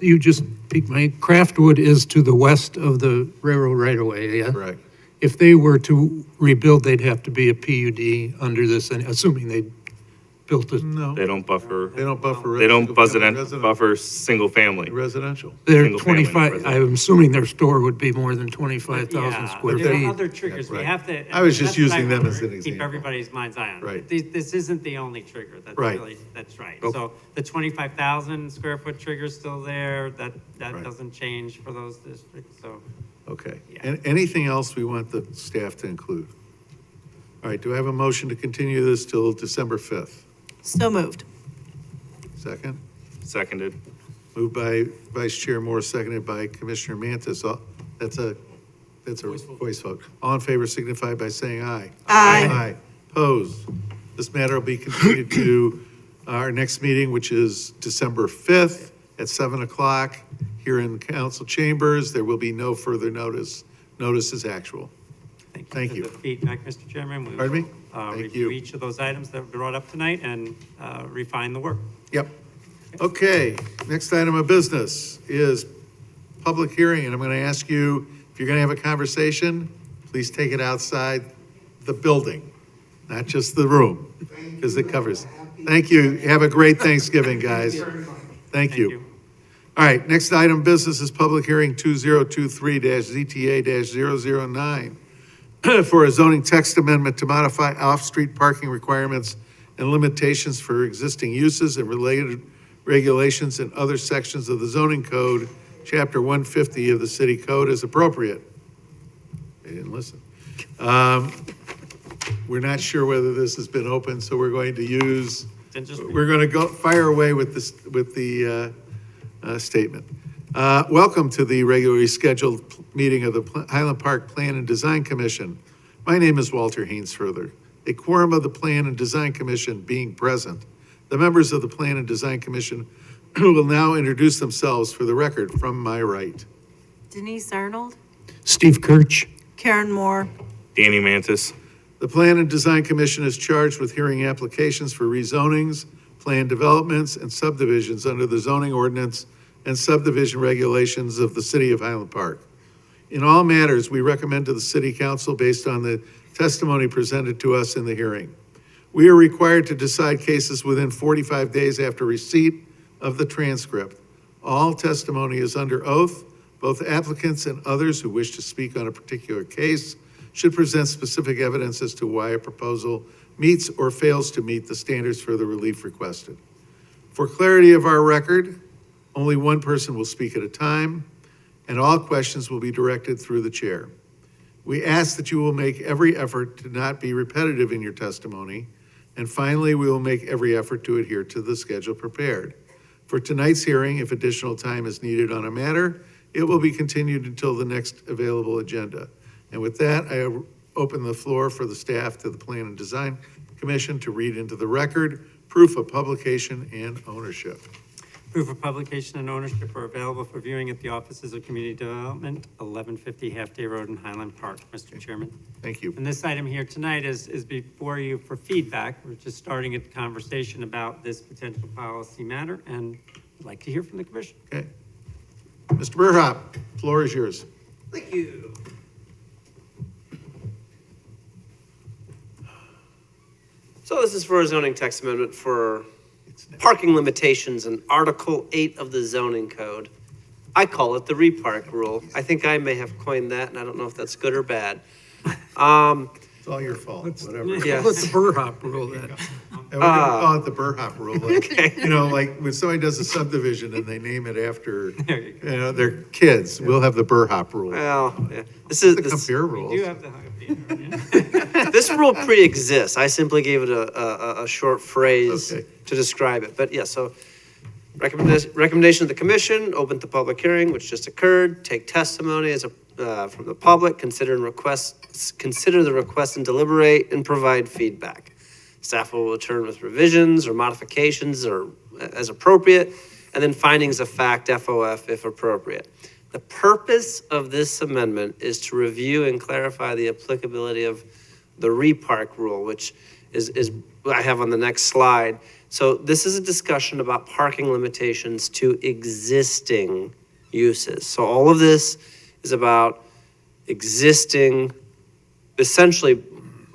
You just piqued my, Craftwood is to the west of the railroad right-of-way, yeah? Correct. If they were to rebuild, they'd have to be a PUD under this, and assuming they built it. No, They don't buffer, they don't buffer. they don't single-family buffer single-family. Residential. They're Single-family, not 25, residential. I'm assuming their store would be more than 25,000 Yeah, square there are feet. other triggers. Yeah, We right. have to. I was just that's what I using them wanna as an Keep example. everybody's mind's eye on. Right. This isn't the only trigger. That's Right. really, that's right. Okay. So the 25,000 square foot trigger's still there. That Right. doesn't change for those districts, so. Okay. Yeah. And anything else we want the staff to include? All right, do I have a motion to continue this till December 5th? So moved. Second? Seconded. Moved by Vice Chair Moore, seconded by Commissioner Mantis. That's a voice vote. All in favor signify by saying aye. Aye. Aye. Opposed? This matter will be continued to our next meeting, which is December 5th at 7 o'clock here in council chambers. There will be no further notice. Notice is actual. Thank for you. the feedback, Mr. Chairman. We Pardon me? will, Thank review you. each of those items that were brought up tonight and refine the work. Yep. Okay, next item of business is public hearing, and I'm going to ask you, if you're going to have a conversation, please take it outside the building, not just the room, because it covers. Thank you. Have a great Thanksgiving, guys. Thank you. All right, next item of business is public hearing 2023-ZTA-009 for a zoning text amendment to modify off-street parking requirements and limitations for existing uses and related regulations in other sections of the zoning code, chapter 150 of the city code as appropriate. They didn't listen. We're not sure whether this has been open, so we're going to use, we're going to go fire away with this, with the statement. Welcome to the regularly scheduled meeting of the Highland Park Plan and Design Commission. My name is Walter Hainsfurther. A quorum of the Plan and Design Commission being present, the members of the Plan and Design Commission will now introduce themselves for the record from my right. Denise Arnold? Steve Kirch. Karen Moore. Danny Mantis. The Plan and Design Commission is charged with hearing applications for rezonings, plan developments, and subdivisions under the zoning ordinance and subdivision regulations of the City of Highland Park. In all matters, we recommend to the City Council based on the testimony presented to us in the hearing. We are required to decide cases within 45 days after receipt of the transcript. All testimony is under oath. Both applicants and others who wish to speak on a particular case should present specific evidence as to why a proposal meets or fails to meet the standards for the relief requested. For clarity of our record, only one person will speak at a time, and all questions will be directed through the chair. We ask that you will make every effort to not be repetitive in your testimony, and finally, we will make every effort to adhere to the schedule prepared. For tonight's hearing, if additional time is needed on a matter, it will be continued until the next available agenda. And with that, I open the floor for the staff to the Plan and Design Commission to read into the record proof of publication and ownership. Proof of publication and ownership are available for viewing at the offices of Community Development, 1150 Half-Day Road in Highland Park, Mr. Chairman. Thank you. And this item here tonight is before you for feedback. We're just starting a conversation about this potential policy matter, and I'd like to hear from the commission. Okay. Mr. Burhop, floor is yours. Thank you. So this is for a zoning text amendment for parking limitations in Article 8 of the zoning code. I call it the repark rule. I think I may have coined that, and I don't know if that's good or bad. It's all your fault, whatever. Yes. What's the Burhop rule then? And we're gonna call it the Burhop rule. Like, you know, like when somebody does a subdivision and they name it after, you know, their kids, we'll have the Burhop rule. Well, yeah. This is The this, compare You rules. have the yeah. this rule pre-exists. I simply gave it a short phrase Okay. to describe it. But yeah, so recommendation of the commission, open the public hearing, which just occurred, take testimony as from the public, consider the request and deliberate and provide feedback. Staff will return with revisions or modifications or as appropriate, and then findings of fact, FOF, if appropriate. The purpose of this amendment is to review and clarify the applicability of the repark rule, which is I have on the next slide. So this is a discussion about parking limitations to existing uses. So all of this is about existing, essentially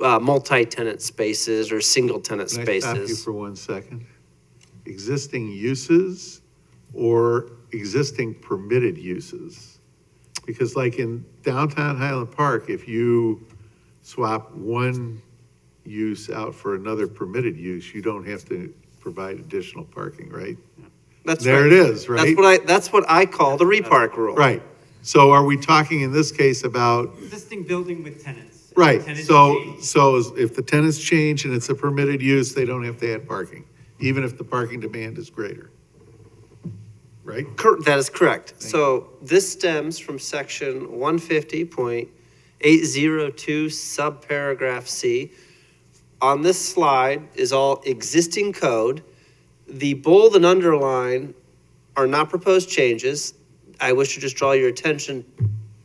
multi-tenant spaces or single-tenant Can I stop you spaces. for 1 second? Existing uses or existing permitted uses? Because like in downtown Highland Park, if you swap one use out for another permitted use, you don't have to provide additional parking, right? That's There right. it is, right? That's what I call the repark rule. Right. So are we talking in this case about, Existing building with tenants. right, Tenants so, change. so if the tenants change and it's a permitted use, they don't have to add parking, even if the parking demand is greater? Right? That is correct. So this stems from section 150.802 subparagraph C. On this slide is all existing code. The bold and underline are not proposed changes. I wish to just draw your attention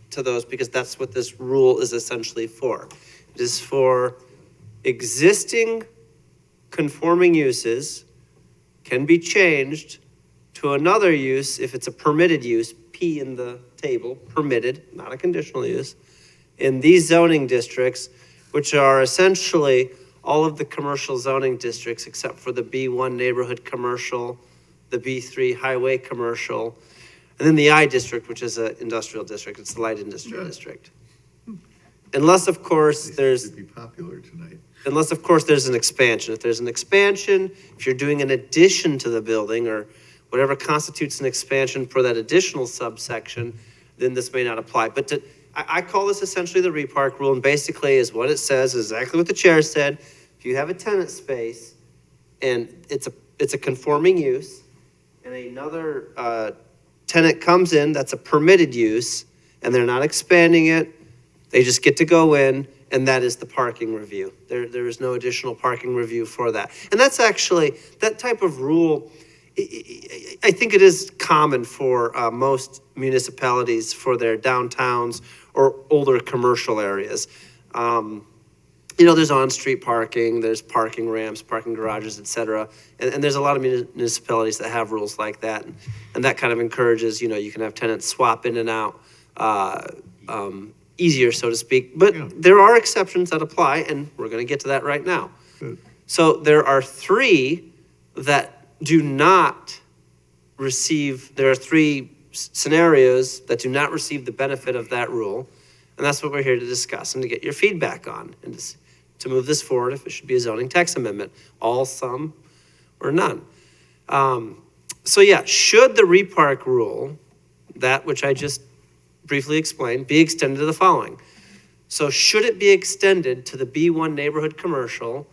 to those because that's what this rule is essentially for. It is for existing conforming uses can be changed to another use if it's a permitted use, P in the table, permitted, not a conditional use, in these zoning districts, which are essentially all of the commercial zoning districts except for the B1 neighborhood commercial, the B3 highway commercial, and then the I district, which is an industrial district. It's the light industrial district. Unless, of course, They seem there's to be popular tonight. unless, of course, there's an expansion. If there's an expansion, if you're doing an addition to the building or whatever constitutes an expansion for that additional subsection, then this may not apply. But I call this essentially the repark rule, and basically is what it says, exactly what the chair said. If you have a tenant space and it's a conforming use, and another tenant comes in that's a permitted use, and they're not expanding it, they just get to go in, and that is the parking review. There is no additional parking review for that. And that's actually, that type of rule, I think it is common for most municipalities for their downtowns or older commercial areas. There's on-street parking, there's parking ramps, parking garages, et cetera. And there's a lot of municipalities that have rules like that. And that kind of encourages, you can have tenants swap in and out easier, so to speak. But there are exceptions that apply, and we're going to get to that right now. Good. So there are three that do not receive, there are three scenarios that do not receive the benefit of that rule. And that's what we're here to discuss and to get your feedback on and to move this forward if it should be a zoning text amendment, all, some, or none. Should the repark rule, that which I just briefly explained, be extended to the following? So should it be extended to the B1 neighborhood commercial,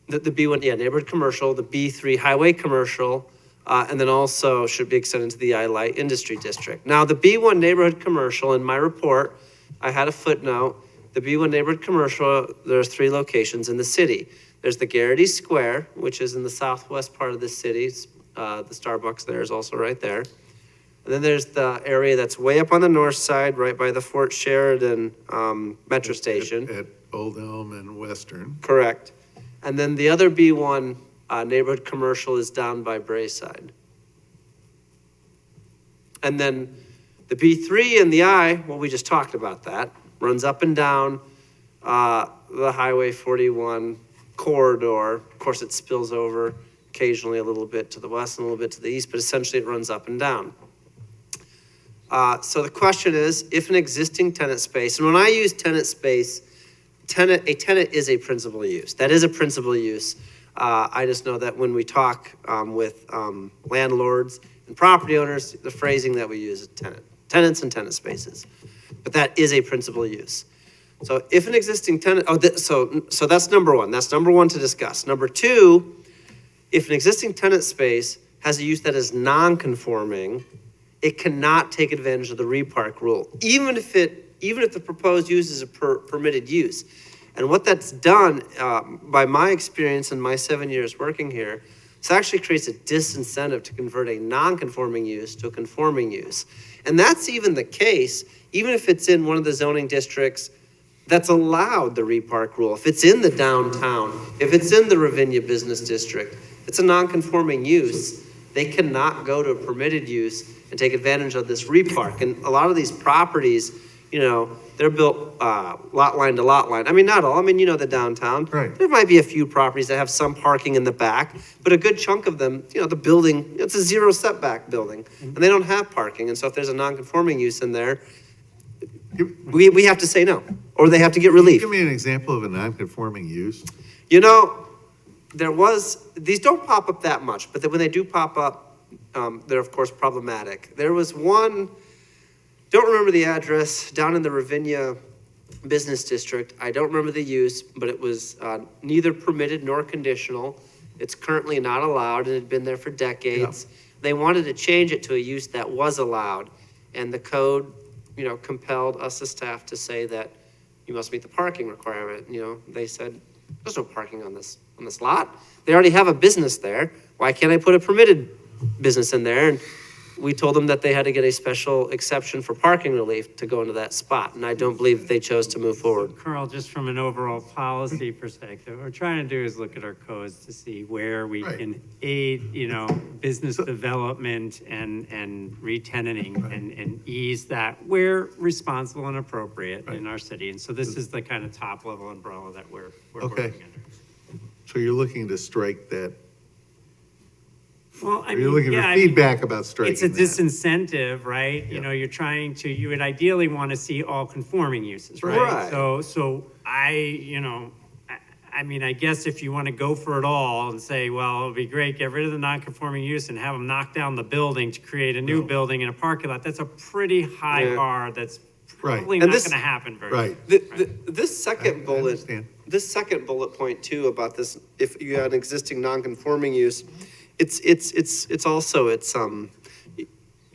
the B1, neighborhood commercial, the B3 highway commercial, and then also should be extended to the I Light Industry District. Now, the B1 neighborhood commercial, in my report, I had a footnote. The B1 neighborhood commercial, there's 3 locations in the city. There's the Garrity Square, which is in the southwest part of the city. The Starbucks there is also right there. And then there's the area that's way up on the north side, right by the Fort Sheridan metro station. At Old Elm and Western. Correct. And then the other B1 neighborhood commercial is down by Brayside. And then the B3 and the I, well, we just talked about that, runs up and down the Highway 41 corridor. Of course, it spills over occasionally a little bit to the west and a little bit to the east, but essentially it runs up and down. So the question is, if an existing tenant space, and when I use tenant space, a tenant is a principal use. That is a principal use. I just know that when we talk with landlords and property owners, the phrasing that we use is tenants and tenant spaces. But that is a principal use. So if an existing tenant, so that's number one. That's number one to discuss. Number two, if an existing tenant space has a use that is non-conforming, it cannot take advantage of the repark rule, even if the proposed use is a permitted use. And what that's done, by my experience in my 7 years working here, it actually creates a disincentive to convert a non-conforming use to a conforming use. And that's even the case, even if it's in one of the zoning districts that's allowed the repark rule. If it's in the downtown, if it's in the Ravinia Business District, it's a non-conforming use. They cannot go to a permitted use and take advantage of this repark. And a lot of these properties, they're built lot line to lot line. I mean, not all. I mean, the downtown. Right. There might be a few properties that have some parking in the back, but a good chunk of them, the building, it's a 0 setback building, and they don't have parking. And so if there's a non-conforming use in there, we have to say no, or they have to get relief. Give me an example of a non-conforming use. These don't pop up that much, but when they do pop up, they're of course problematic. There was one, don't remember the address, down in the Ravinia Business District. I don't remember the use, but it was neither permitted nor conditional. It's currently not allowed and had been there for decades. Yeah. They wanted to change it to a use that was allowed, and the code, compelled us as staff to say that you must meet the parking requirement. They said, there's no parking on this lot. They already have a business there. Why can't I put a permitted business in there? And we told them that they had to get a special exception for parking relief to go into that spot. And I don't believe they chose to move forward. Carl, just from an overall policy perspective, what we're trying to do is look at our codes to see where we can aid, business development and re-tenanting and ease that where responsible and appropriate in our city. And so this is the kind of top level umbrella that we're working under. So you're looking to strike that. Well, You're looking for feedback about striking it's a that. disincentive, right? Yeah. You would ideally want to see all conforming uses, right? Right. So I I mean, I guess if you want to go for it all and say, well, it'd be great, get rid of the non-conforming use and have them knock down the building to create a new building in a parking lot, that's a pretty high Yeah. bar that's Right. probably And not this- going to happen very Right. This second I bullet, understand. this second bullet point too about this, if you had an existing non-conforming use, it's also, you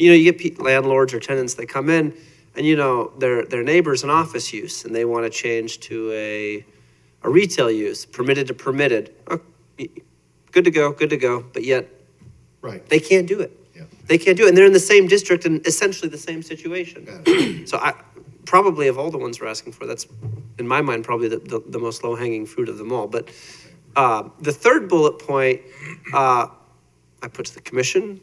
know, you get landlords or tenants, they come in and, you know, their neighbor's an office use and they want to change to a retail use, permitted to permitted. Oh, good to go, but yet Right. they can't do it. Yeah. They can't do it, and they're in the same district and essentially the same situation. Got So probably of all the ones we're asking for, that's, in my mind, probably the most low-hanging fruit of them all. But the third bullet point, I put to the commission,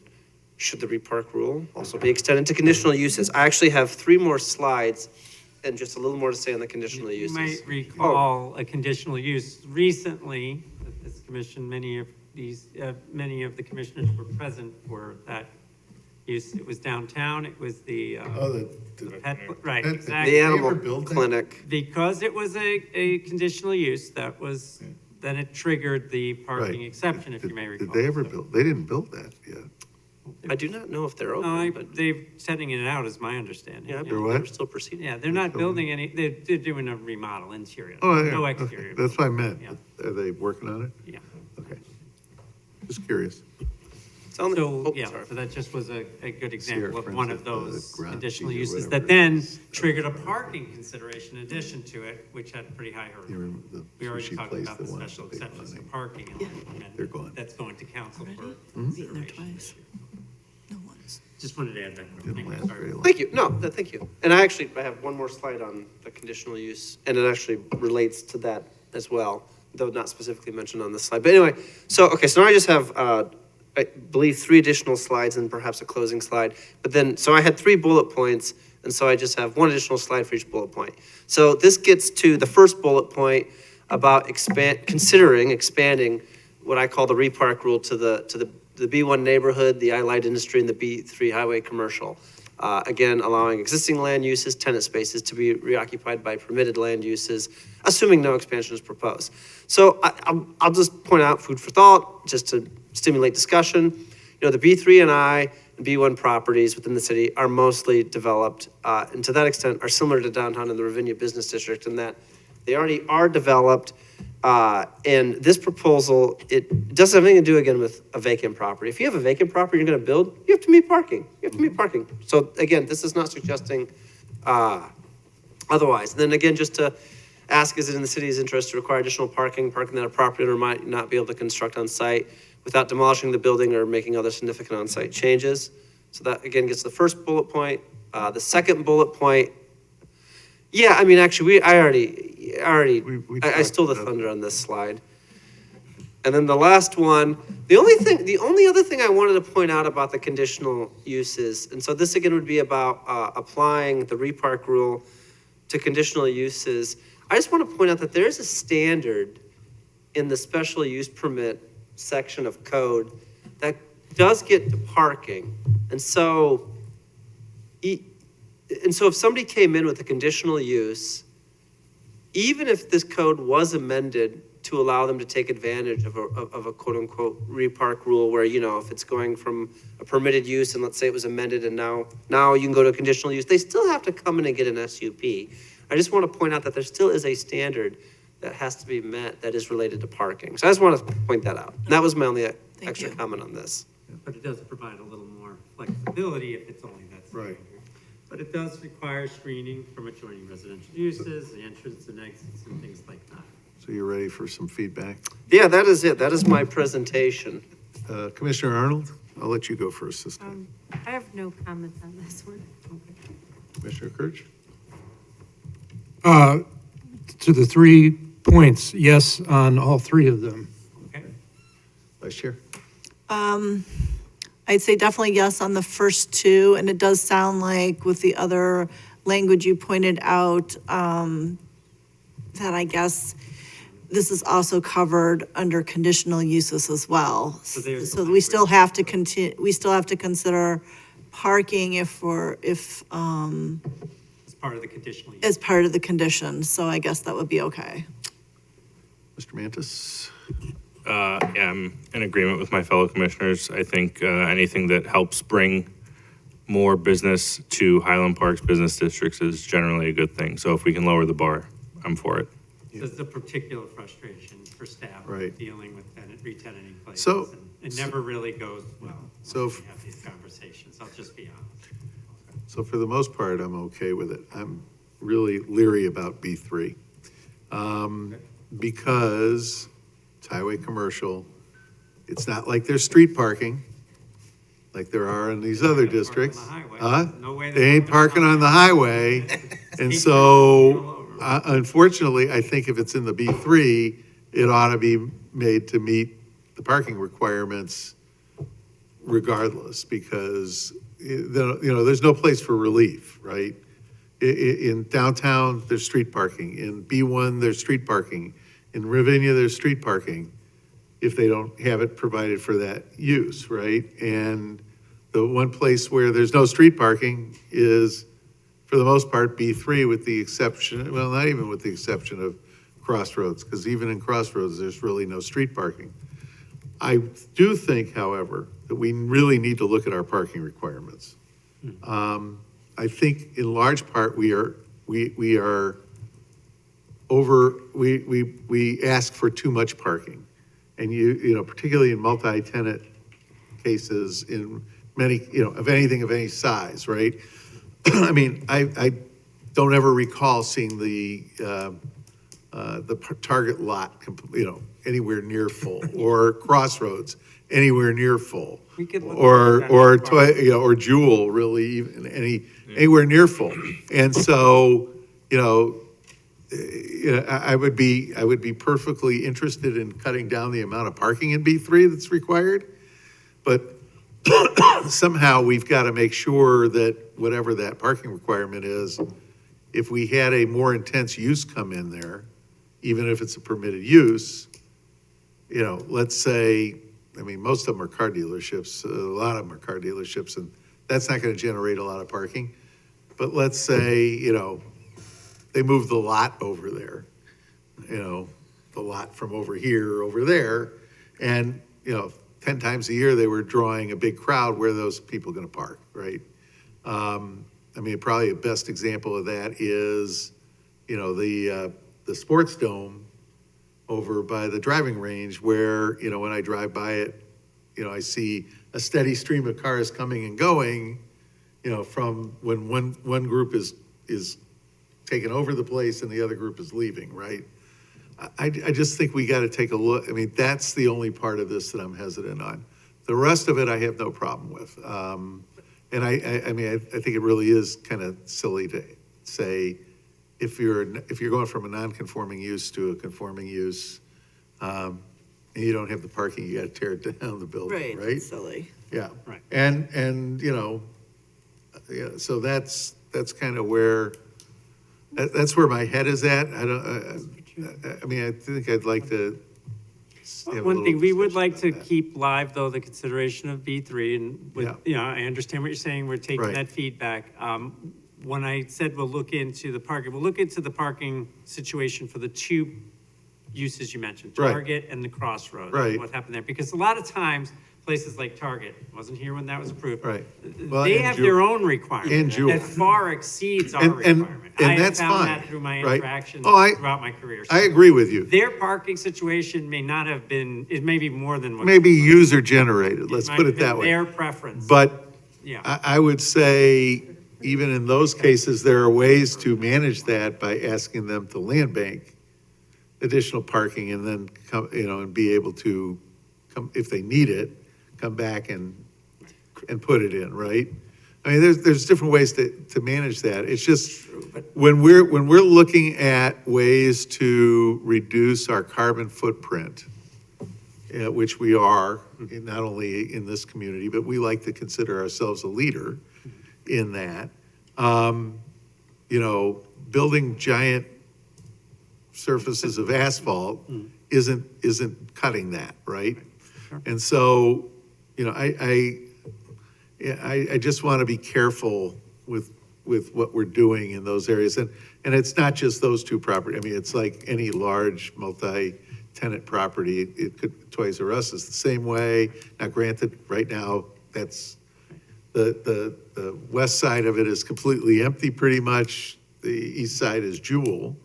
should the repark rule also be extended to conditional uses? I actually have 3 more slides and just a little more to say on the conditional You uses. might recall a conditional use recently, at this commission, many of the commissioners were present for that use. It was downtown, it was the Oh, pet, right, Pet- exactly. The Did they ever animal build that? clinic. Because it was a conditional use, then it triggered the parking Right. exception, if you may recall. Did they ever So- build, they didn't build that yet. I do not know if they're No, open, but they're setting it out, is my understanding. yeah, They're they're what? still proceeding. Yeah, they're not building any, they're doing a remodel interior, Oh, yeah, no okay. exterior. That's what I meant. Yeah. Are they working on it? Yeah. Okay. Just curious. It's on the- So, oh, yeah, sorry. so that just was a good See our example of friends one at of the those Grand conditional Prix or uses whatever that then it is. triggered a parking consideration in addition to it, which had pretty high You hurdle. remember the We already sushi talked place about the that wants special to pay exceptions to money? parking. and They're gone. That's going to council for I've eaten there consideration. twice. No once. Just wanted to add that. Didn't Thank you. last Sorry. very long. Thank you, no, thank you. And I have one more slide on the conditional use, and it actually relates to that as well, though not specifically mentioned on this slide. But anyway, so now I just have, I believe 3 additional slides and perhaps a closing slide. But then, so I had 3 bullet points, and so I just have 1 additional slide for each bullet point. So this gets to the first bullet point about considering expanding what I call the repark rule to the B1 neighborhood, the I-Light industry, and the B3 highway commercial. Again, allowing existing land uses, tenant spaces to be reoccupied by permitted land uses, assuming no expansion is proposed. So I'll just point out food for thought, just to stimulate discussion. You know, the B3 and I and B1 properties within the city are mostly developed, and to that extent are similar to downtown in the Ravinia Business District in that they already are developed. And this proposal, it doesn't have anything to do again with a vacant property. If you have a vacant property you're gonna build, you have to meet parking. So again, this is not suggesting, otherwise. And then again, just to ask, is it in the city's interest to require additional parking that a property owner might not be able to construct on site without demolishing the building or making other significant on-site changes? So that again gets the first bullet point. The second bullet point, yeah, I mean, actually, I stole the thunder on this slide. And then the last one, the only other thing I wanted to point out about the conditional uses, and so this again would be about applying the repark rule to conditional uses. I just want to point out that there is a standard in the special use permit section of code that does get to parking. And so if somebody came in with a conditional use, even if this code was amended to allow them to take advantage of a quote-unquote repark rule where, you know, if it's going from a permitted use and let's say it was amended and now you can go to a conditional use, they still have to come in and get an SUP. I just want to point out that there still is a standard that has to be met that is related to parking. So I just want to point that out. And that was my only extra you. comment on this. But it does provide a little more flexibility if it's only that. Right. But it does require screening from adjoining residential uses, the entrance and exits and things like that. So you're ready for some feedback? Yeah, that is it. That is my presentation. Commissioner Arnold, I'll let you go first this time. I have no comment on this one. Commissioner Kirch? To the 3 points, yes on all 3 of them. Okay? Vice Chair? I'd say definitely yes on the first 2, and it does sound like with the other language you pointed out, that I guess this is also covered under conditional uses as well. there's So we still have to consider parking if It's part of the conditional use. as part of the condition, so I guess that would be okay. Mr. Mantis? Yeah, I'm in agreement with my fellow commissioners. I think anything that helps bring more business to Highland Park's business districts is generally a good thing. So if we can lower the bar, I'm for it. There's a particular frustration for staff Right. dealing with re-tenanting places. So- and It never really goes well So when if- we have these conversations, I'll just be honest. So for the most part, I'm okay with it. I'm really leery about B3. Because it's highway commercial, it's not like there's street parking, like there are in these other They don't park on the districts. highway. Huh? No way They ain't parking on the highway. And so, unfortunately, I think if it's in the B3, it ought to be made to meet the parking requirements regardless, because, there's no place for relief, right? In downtown, there's street parking. In B1, there's street parking. In Ravinia, there's street parking, if they don't have it provided for that use, right? And the one place where there's no street parking is, for the most part, B3, with the exception, well, not even with the exception of Crossroads, because even in Crossroads, there's really no street parking. I do think, however, that we really need to look at our parking requirements. I think in large part, we ask for too much parking. And particularly in multi-tenant cases, in many, of anything of any size, right? I mean, I don't ever recall seeing the Target lot, anywhere near full, or Crossroads anywhere near full, We could look or at that. or Jewel really even anywhere near full. And so, I would be perfectly interested in cutting down the amount of parking in B3 that's required, but somehow we've got to make sure that whatever that parking requirement is, if we had a more intense use come in there, even if it's a permitted use, let's say, most of them are car dealerships, a lot of them are car dealerships, and that's not going to generate a lot of parking. But let's say, they move the lot over there, the lot from over here, over there, and, 10 times a year, they were drawing a big crowd. Where are those people going to park, right? Probably the best example of that is, the sports dome over by the driving range where, when I drive by it, I see a steady stream of cars coming and going, from when one group is taking over the place and the other group is leaving, right? I just think we got to take a look. That's the only part of this that I'm hesitant on. The rest of it, I have no problem with. And I think it really is kind of silly to say, if you're going from a non-conforming use to a conforming use, and you don't have the parking, you got to tear it down the building, right? Right, silly. Yeah. Right. And so that's kind of where, that's where my head is at. I think I'd like to have a One little thing, we would discussion like about to that. keep live, though, the consideration of B3, and with, Yeah. I understand what you're saying, we're taking Right. that feedback. When I said we'll look into the parking situation for the two uses you mentioned, Right. Target and the Crossroads. Right. What happened there, because a lot of times, places like Target, wasn't here when that was approved. Right. Well, They and have Jewel. their own requirement. And Jewel. That far exceeds our And requirement. I have that's found fine, that through my right? interactions Oh, throughout my career. I agree with you. Their parking situation may not have been, it may be more than what. Maybe user generated, let's might put have it that been way. Their preference. But Yeah, I would say, even in those cases, there are ways to manage that by asking them to land bank additional parking and then come, and be able to come, if they need it, come back and put it in, right? There's different ways to manage that. It's just, when we're looking at ways to reduce our carbon footprint, which we are, not only in this community, but we like to consider ourselves a leader in that. Building giant surfaces of asphalt isn't cutting that, right? And so, I just want to be careful with what we're doing in those areas. And it's not just those two properties. It's like any large tenant property. It could, Toys R Us is the same way. Now granted, right now, that's, the west side of it is completely empty pretty much. The east side is Jewel.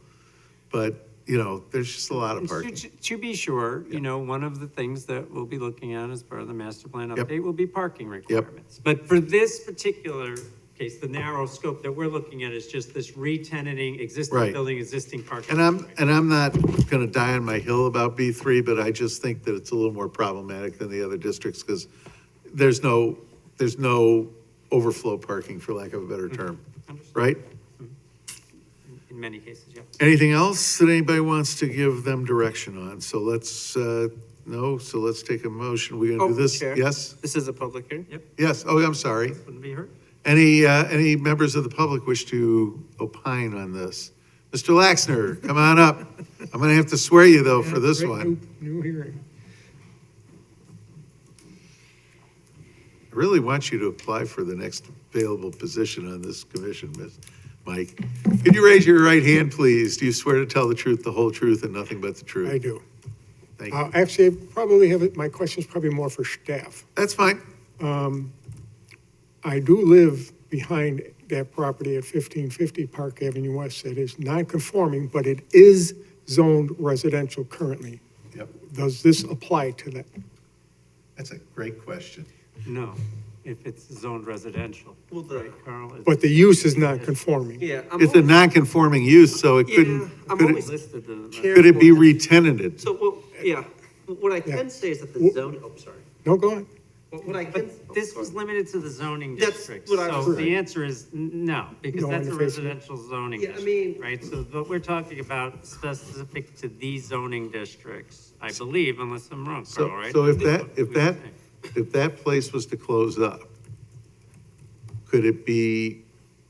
But, you know, there's just a lot of And parking. To be sure, you know, one of the things that we'll be looking at as part of the master plan update will be parking requirements. But for this particular case, the narrow scope that we're looking at is just this re-tenanting existing Right. building, existing parking. And I'm not gonna die on my hill about B3, but I just think that it's a little more problematic than the other districts, because there's no overflow parking, for lack of a better term, Understood. right? In many cases, yeah. Anything else that anybody wants to give them direction on? So let's, no, so let's take a motion. We're gonna do this, Chair. yes? This is a public hearing? Yes, oh, I'm sorry. Wouldn't be hurt. Any members of the public wish to opine on this? Mr. Laxner, come on up. I'm gonna have to swear you, though, for this Great one. New hearing. I really want you to apply for the next available position on this commission, Miss Mike. Could you raise your right hand, please? Do you swear to tell the truth, the whole truth, and nothing but the truth? I do. Thank you. Actually, I probably have it, my question's probably more for staff. That's fine. I do live behind that property at 1550 Park Avenue West. It is non-conforming, but it is zoned residential currently. Yep. Does this apply to that? That's a great question. No, if it's zoned residential. Well, Right, Carl? It's- But the use is non-conforming. Yeah. It's a non-conforming use, so it couldn't, I'm could always it, Listed the. could it be re-tenanted? So, well, yeah, what I Yeah. can say is that the zone, oh, sorry. No, go on. What I can. But this was limited to the zoning That's district, what I was so saying. the answer is no, because No that's a interface. residential zoning Yeah, I district, mean- right? So what we're talking about specific to these zoning districts, I believe, unless I'm wrong, So, Carl, right? so if that place was to close up, could it be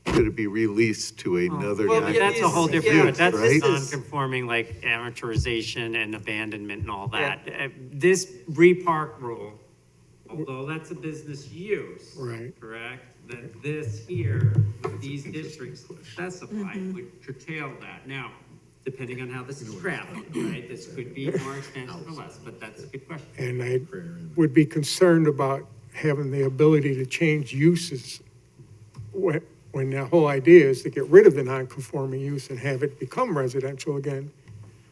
released to another? Well, Yeah, yeah, that's a whole yeah, different, that's right? non-conforming, like amortization and abandonment and all that. This re-park rule, although that's a business use. Right. Correct, that this here, with these districts specified, would curtail that. Now, depending on how this is crafted, right, this could be more expensive or less, but that's a good question. And I would be concerned about having the ability to change uses when the whole idea is to get rid of the non-conforming use and have it become residential again.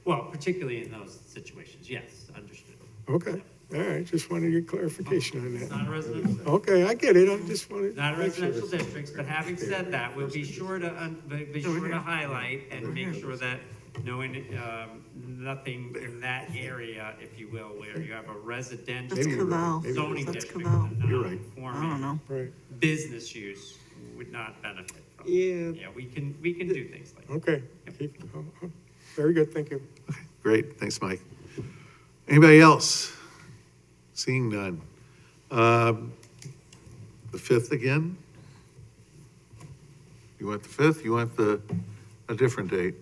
Well, particularly in those situations, yes, understood. Okay, all right, just wanted your clarification on It's that. not a residential, Okay, I get it, I just wanted. not to make sure. residential districts, but having said that, we'll be sure to highlight and make sure that nothing in that area, if you will, where you have a residential That's Maybe you're right. Cabal. Maybe zoning That's district, Cabal. and You're right. I don't non-conforming know. Right, business use would not benefit from. Yeah. Yeah, we can do things like that. okay. Very good, thank you. Great, thanks, Mike. Anybody else? Seeing none. The 5th again? You want the 5th? You want a different date?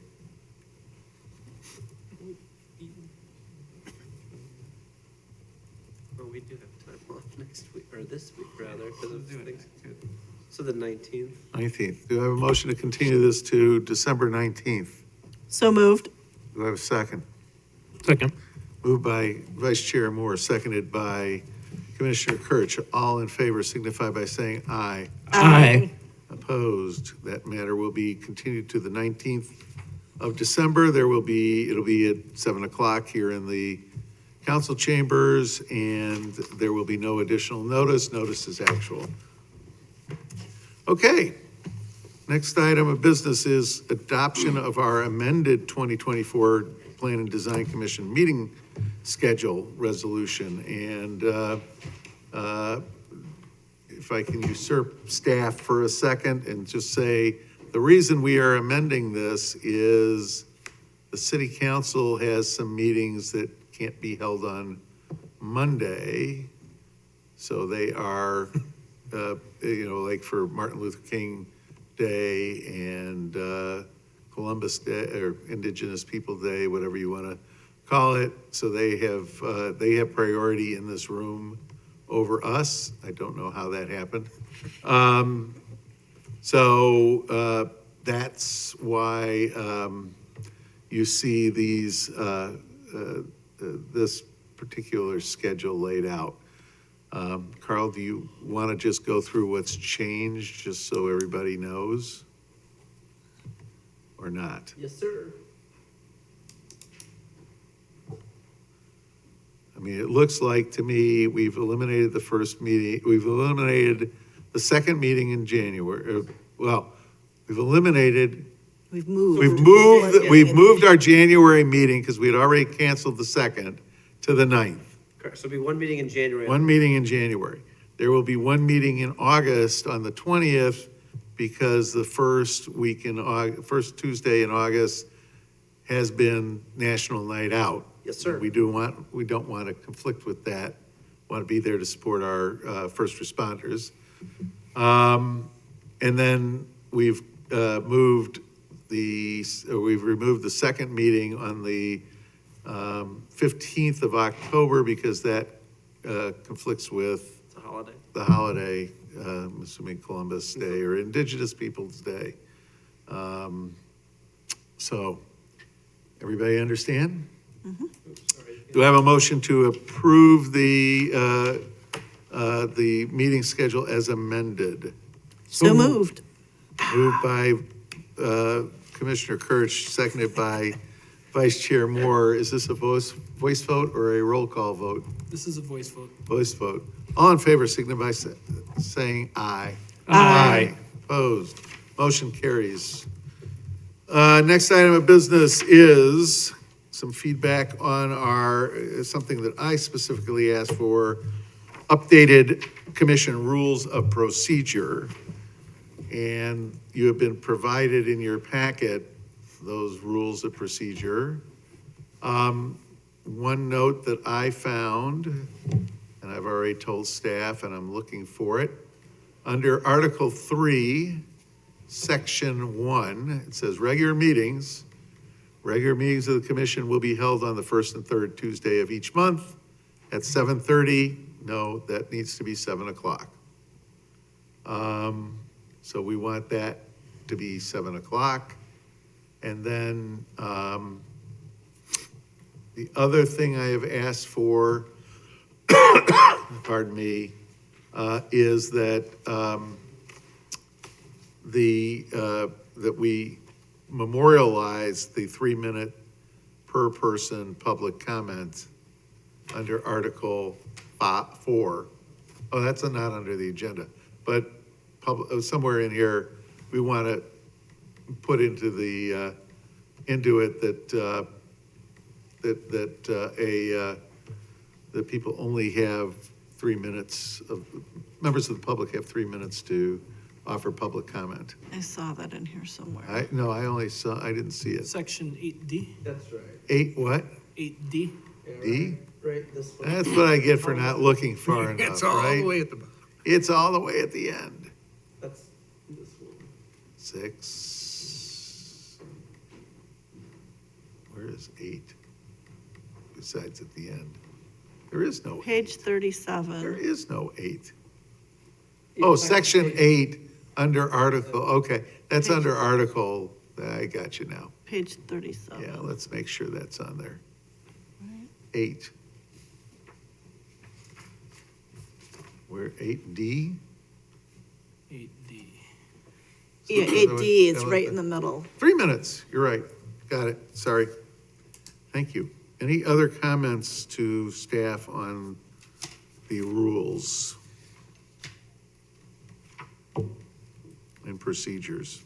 Well, we do have time off next week, or this week rather, because of Do it things. next week. So the 19th. 19th. Do I have a motion to continue this to December 19th? So moved. Do I have a second? Second. Moved by Vice Chair Moore, seconded by Commissioner Kirch. All in favor signify by saying aye. Aye. Opposed, that matter will be continued to the 19th of December. It'll be at 7 o'clock here in the council chambers, and there will be no additional notice. Notice is actual. Okay. Next item of business is adoption of our amended 2024 Plan and Design Commission meeting schedule resolution. And if I can usurp staff for a second and just say, the reason we are amending this is the city council has some meetings that can't be held on Monday. So they are, like for Martin Luther King Day and Columbus Day, or Indigenous People Day, whatever you want to call it. So they have priority in this room over us. I don't know how that happened. So that's why you see these this particular schedule laid out. Carl, do you want to just go through what's changed, just so everybody knows? Or not? Yes, sir. I mean, it looks like to me, we've eliminated the first meeting, we've eliminated the second meeting in January. We've eliminated, We've moved. we've moved our January meeting, because we had already canceled the second, to the 9th. Correct, so it'll be one meeting in January. One meeting in January. There will be one meeting in August on the 20th, because the first week in first Tuesday in August has been National Night Out. Yes, sir. We don't want to conflict with that, want to be there to support our first responders. And then we've removed the second meeting on the 15th of October, because that conflicts with It's a holiday. the holiday, I'm assuming Columbus Day or Indigenous Peoples' Day. So, everybody understand? Do I have a motion to approve the meeting schedule as amended? So moved. Moved by Commissioner Kirch, seconded by Vice Chair Moore. Is this a voice vote or a roll call vote? This is a voice vote. Voice vote. All in favor, signify by saying aye. Aye. Opposed. Motion carries. Next item of business is some feedback on something that I specifically asked for, updated commission rules of procedure. And you have been provided in your packet those rules of procedure. One note that I found, and I've already told staff, and I'm looking for it, under Article 3, Section 1, it says regular meetings of the commission will be held on the first and third Tuesday of each month at 7:30. No, that needs to be 7 o'clock. So we want that to be 7 o'clock. And then, the other thing I have asked for, pardon me, is that, that we memorialize the 3-minute per person public comment under Article 4. Oh, that's not under the agenda, but somewhere in here, we want to put into it that people only have 3 minutes members of the public have 3 minutes to offer public comment. I saw that in here somewhere. I didn't see it. Section 8D, That's right. 8 what? 8D. D? Right, this one. That's what I get for not looking far enough, right? at the bottom. It's all the way at the end. That's this one. 6. Where is 8? Besides at the end. There is no 8. Page There 37. is no 8. Oh, Section 8 under Article, okay, that's under Article, I got you now. Page 37. Yeah, let's make sure that's on there. 8. Where, 8D? 8D. Yeah, 8D, it's right in the middle. 3 minutes, you're right, got it, sorry. Thank you. Any other comments to staff on the rules and procedures?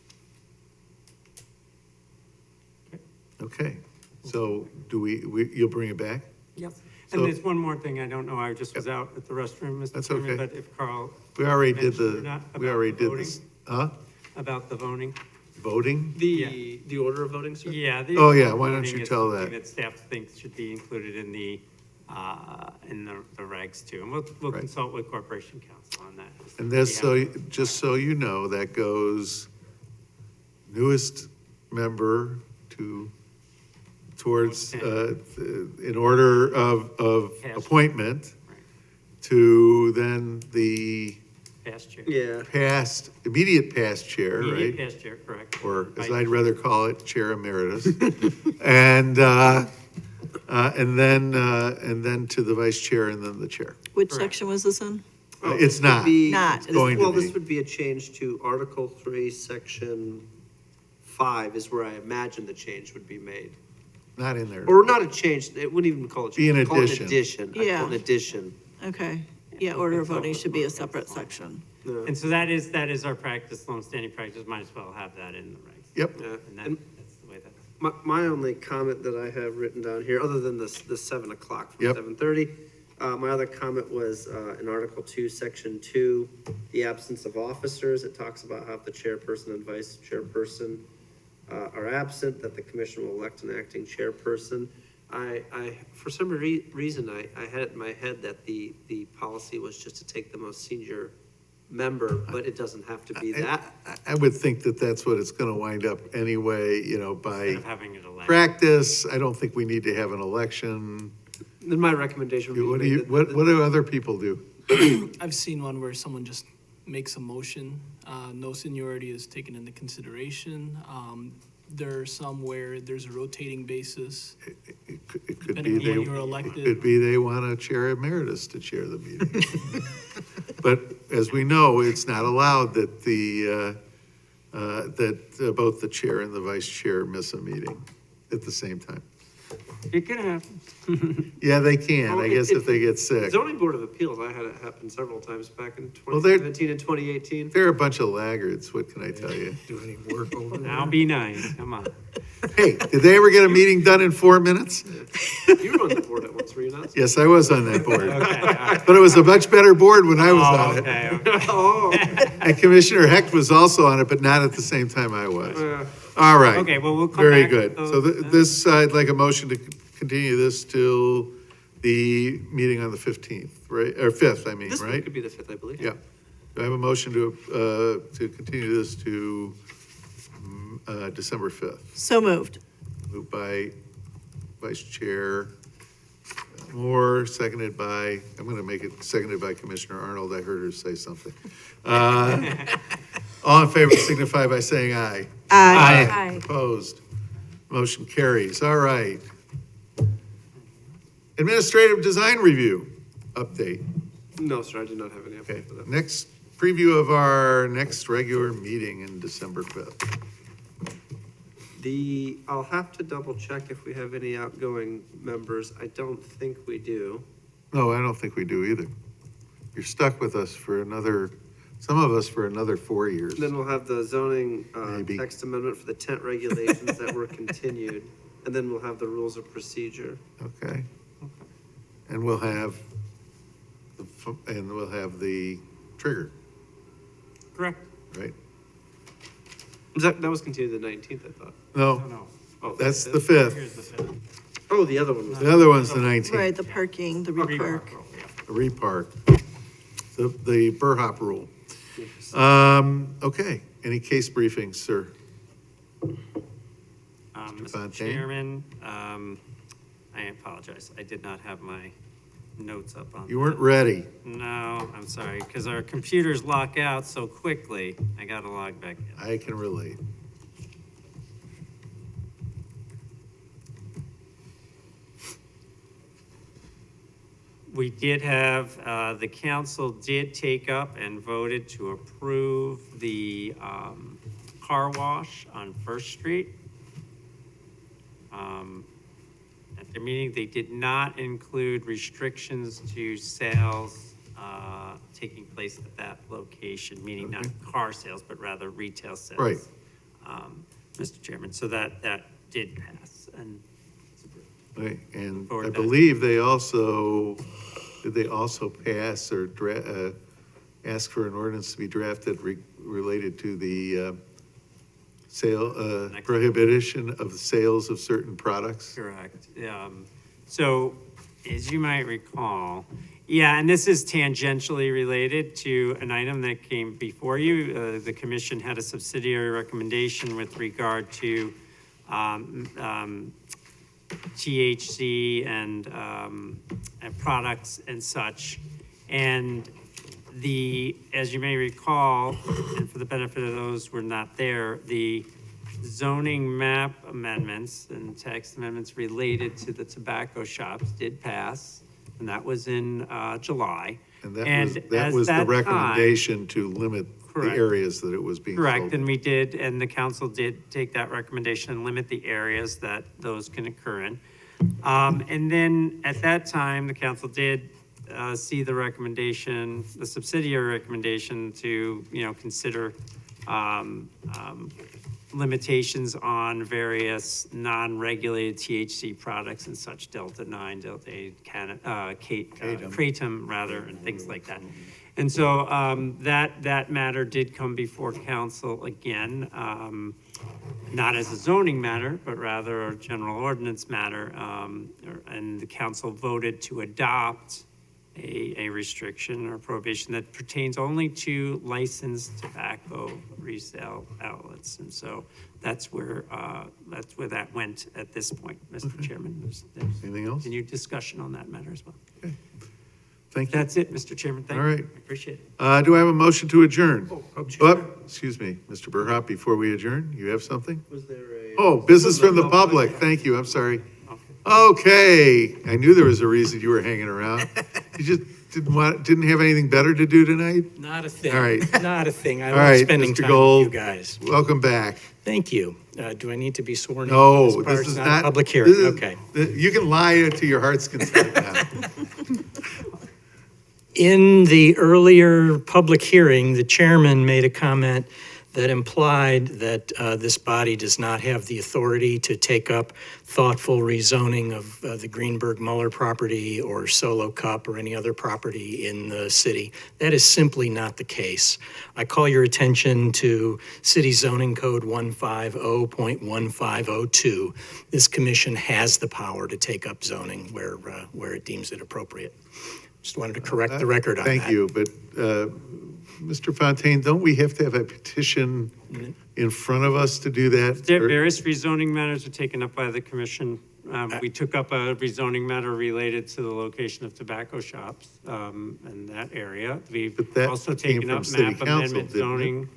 Okay, so you'll bring it back? Yep. So- And there's one more thing, I don't know, I just was out at the restroom, Mr. That's Chairman, okay. but if Carl. We already did mentioned or not about this, huh? About the voting. Voting? The order of voting, sir? Yeah. Oh, yeah, why don't you tell Voting that? is something that staff thinks should be included in the regs too. And we'll Right. consult with Corporation Council on that. And this, Yeah. just so you know, that goes newest member towards, in order of Past. appointment, Right. to then the Past chair. Yeah. immediate past chair, Immediate right? past chair, correct. Or as Vice I'd rather call it, chair emeritus. And And then to the vice chair and then the chair. Which section was this in? It's not. Not. It's going to Well, this be. would be a change to Article 3, Section 5 is where I imagine the change would be made. Not in there. Or not a change, it wouldn't even call it. Be an change, call it addition. addition. I Yeah. call it addition. Okay, yeah, order of voting should be a separate section. And so that is our practice, longstanding practice, might as well have that in the regs. Yep. Yeah. And that's the way that. My only comment that I have written down here, other than the 7 o'clock from Yep. 7:30, my other comment was in Article 2, Section 2, the absence of officers. It talks about how the chairperson and vice chairperson are absent, that the commission will elect an acting chairperson. For some reason, I had it in my head that the policy was just to take the most senior member, but it doesn't have to be that. I would think that that's what it's gonna wind up anyway, Instead by of having it elected. practice. I don't think we need to have an election. Then my recommendation would be. What do other people do? I've seen one where someone just makes a motion, no seniority is taken into consideration. There are some where there's a rotating basis. It could be Depending on they, when you're it elected. could be they want a chair emeritus to chair the meeting. But as we know, it's not allowed that both the chair and the vice chair miss a meeting at the same time. It can happen. Yeah, they can, Well, I guess if they get sick. Zoning Board of Appeals, I had it happen several times back in Well, they're- 2017 and 2018. They're a bunch of laggards, what can I tell you? Do any work over Now be nice, come on. Hey, did they ever get a meeting done in 4 minutes? You were on the board at once, were you not? Yes, I was on that board. Okay, all right. But it was a much better board when I was Oh, on it. okay, okay. Oh. And Commissioner Hecht was also on it, but not at the same time I was. Uh, All right. Okay, well, we'll come Very back good. with So those, this, I'd like a motion to continue this till the meeting on the 15th, right? Or 5th, I mean, This one right? could be the 5th, I believe. Yeah. Do I have a motion to continue this to December 5th? So moved. Moved by Vice Chair Moore, seconded by, I'm going to make it seconded by Commissioner Arnold. I heard her say something. All in favor signify by saying aye. Aye. Aye. Opposed? Motion carries. All right. Administrative design review update. No, sir, I do not have any Okay. update for that. Next preview of our next regular meeting in December 5th. I'll have to double check if we have any outgoing members. I don't think we do. No, I don't think we do either. You're stuck with us for another, some of us for another 4 years. Then we'll have the zoning Maybe. text amendment for the tent regulations that were continued. And then we'll have the rules of procedure. Okay. And we'll have, the trigger, Correct. right? That was continued the 19th, I thought. No, No, Oh, that's the 5th. here's the fifth. Oh, the other one was. The other one's the 19th. Right, the parking, the repark. The repark, the Burhop rule. Okay, any case briefings, sir? Mr. Fontaine? Chairman, I apologize, I did not have my notes up on. You weren't ready. No, I'm sorry, because our computers lock out so quickly, I gotta log back in. I can relate. We did have, the council did take up and voted to approve the car wash on First Street. At their meeting, they did not include restrictions to sales taking place at that location, meaning not car sales, but rather retail sales. Right. Mr. Chairman, so that did pass, and Right, and I Forward that. believe they also, did they also pass or ask for an ordinance to be drafted related to the prohibition of the sales of certain products? correct. So, as you might recall, yeah, and this is tangentially related to an item that came before you. The commission had a subsidiary recommendation with regard to THC and products and such. And as you may recall, and for the benefit of those who were not there, the zoning map amendments and text amendments related to the tobacco shops did pass, and that was in July. And that as was the that time- recommendation to limit the Correct. areas that it was being sold. Correct, and we did, and the council did take that recommendation and limit the areas that those can occur in. And then at that time, the council did see the recommendation, the subsidiary recommendation to, consider limitations on various non-regulated THC products and such, Delta 9, Delta 8, Kratom rather, and things like that. And so that matter did come before council again, not as a zoning matter, but rather a general ordinance matter. And the council voted to adopt a restriction or prohibition that pertains only to licensed tobacco resale outlets. And so that's where that went at this point, Mr. Chairman. There's Anything else? continued discussion on that matter as well. Thank you. That's it, Mr. Chairman. Thank All you. right. I appreciate it. Do I have a motion to adjourn? Excuse me, Mr. Burhop, before we adjourn, you have something? Was there a? Oh, business from the public. Thank you. I'm sorry. Okay, I knew there was a reason you were hanging around. You just didn't have anything better to do tonight? Not a thing. All right. Not a thing. I All love right, spending Mr. time Gold. with you guys. Welcome back. Thank you. Do I need to be sworn in? No, part? this It's is a not. Public hearing, this is- okay. You can lie to your heart's content now. In the earlier public hearing, the chairman made a comment that implied that this body does not have the authority to take up thoughtful rezoning of the Greenberg-Muller property or Solo Cup or any other property in the city. That is simply not the case. I call your attention to City Zoning Code 150.1502. This commission has the power to take up zoning where it deems it appropriate. Just wanted to correct the record on that. Thank you, but, Mr. Fontaine, don't we have to have a petition in front of us to do that? Various rezoning matters are taken up by the commission. We took up a rezoning matter related to the location of tobacco shops in that area. We've But that also came taken from up city map council, amendment didn't it? zoning.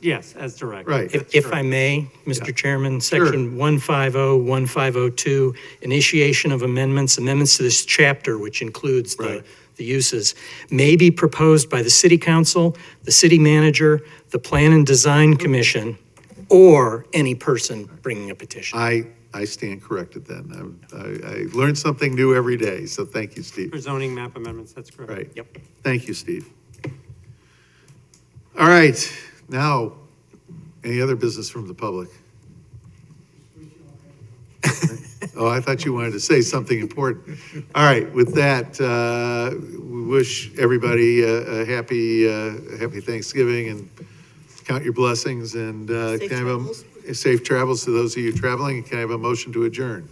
Yes, as directed. Right. If I may, Mr. Chairman, section 150.1502, initiation of amendments to this chapter, which includes the uses, may be proposed by the city council, the city manager, the plan and design commission, or any person bringing a petition. I stand corrected then. I learn something new every day, so thank you, Steve. For zoning map amendments, that's correct. Right. Yep. Thank you, Steve. All right, now, any other business from the public? Oh, I thought you wanted to say something important. All right, with that, we wish everybody a happy Thanksgiving and count your blessings and Safe can I have travels. safe travels to those of you traveling. And can I have a motion to adjourn?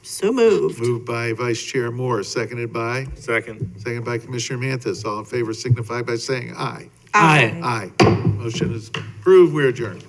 So moved. Moved by Vice Chair Moore, seconded by? Seconded by Commissioner Mantis. All in favor signify by saying aye. Aye. Aye. Motion is approved. We're adjourned.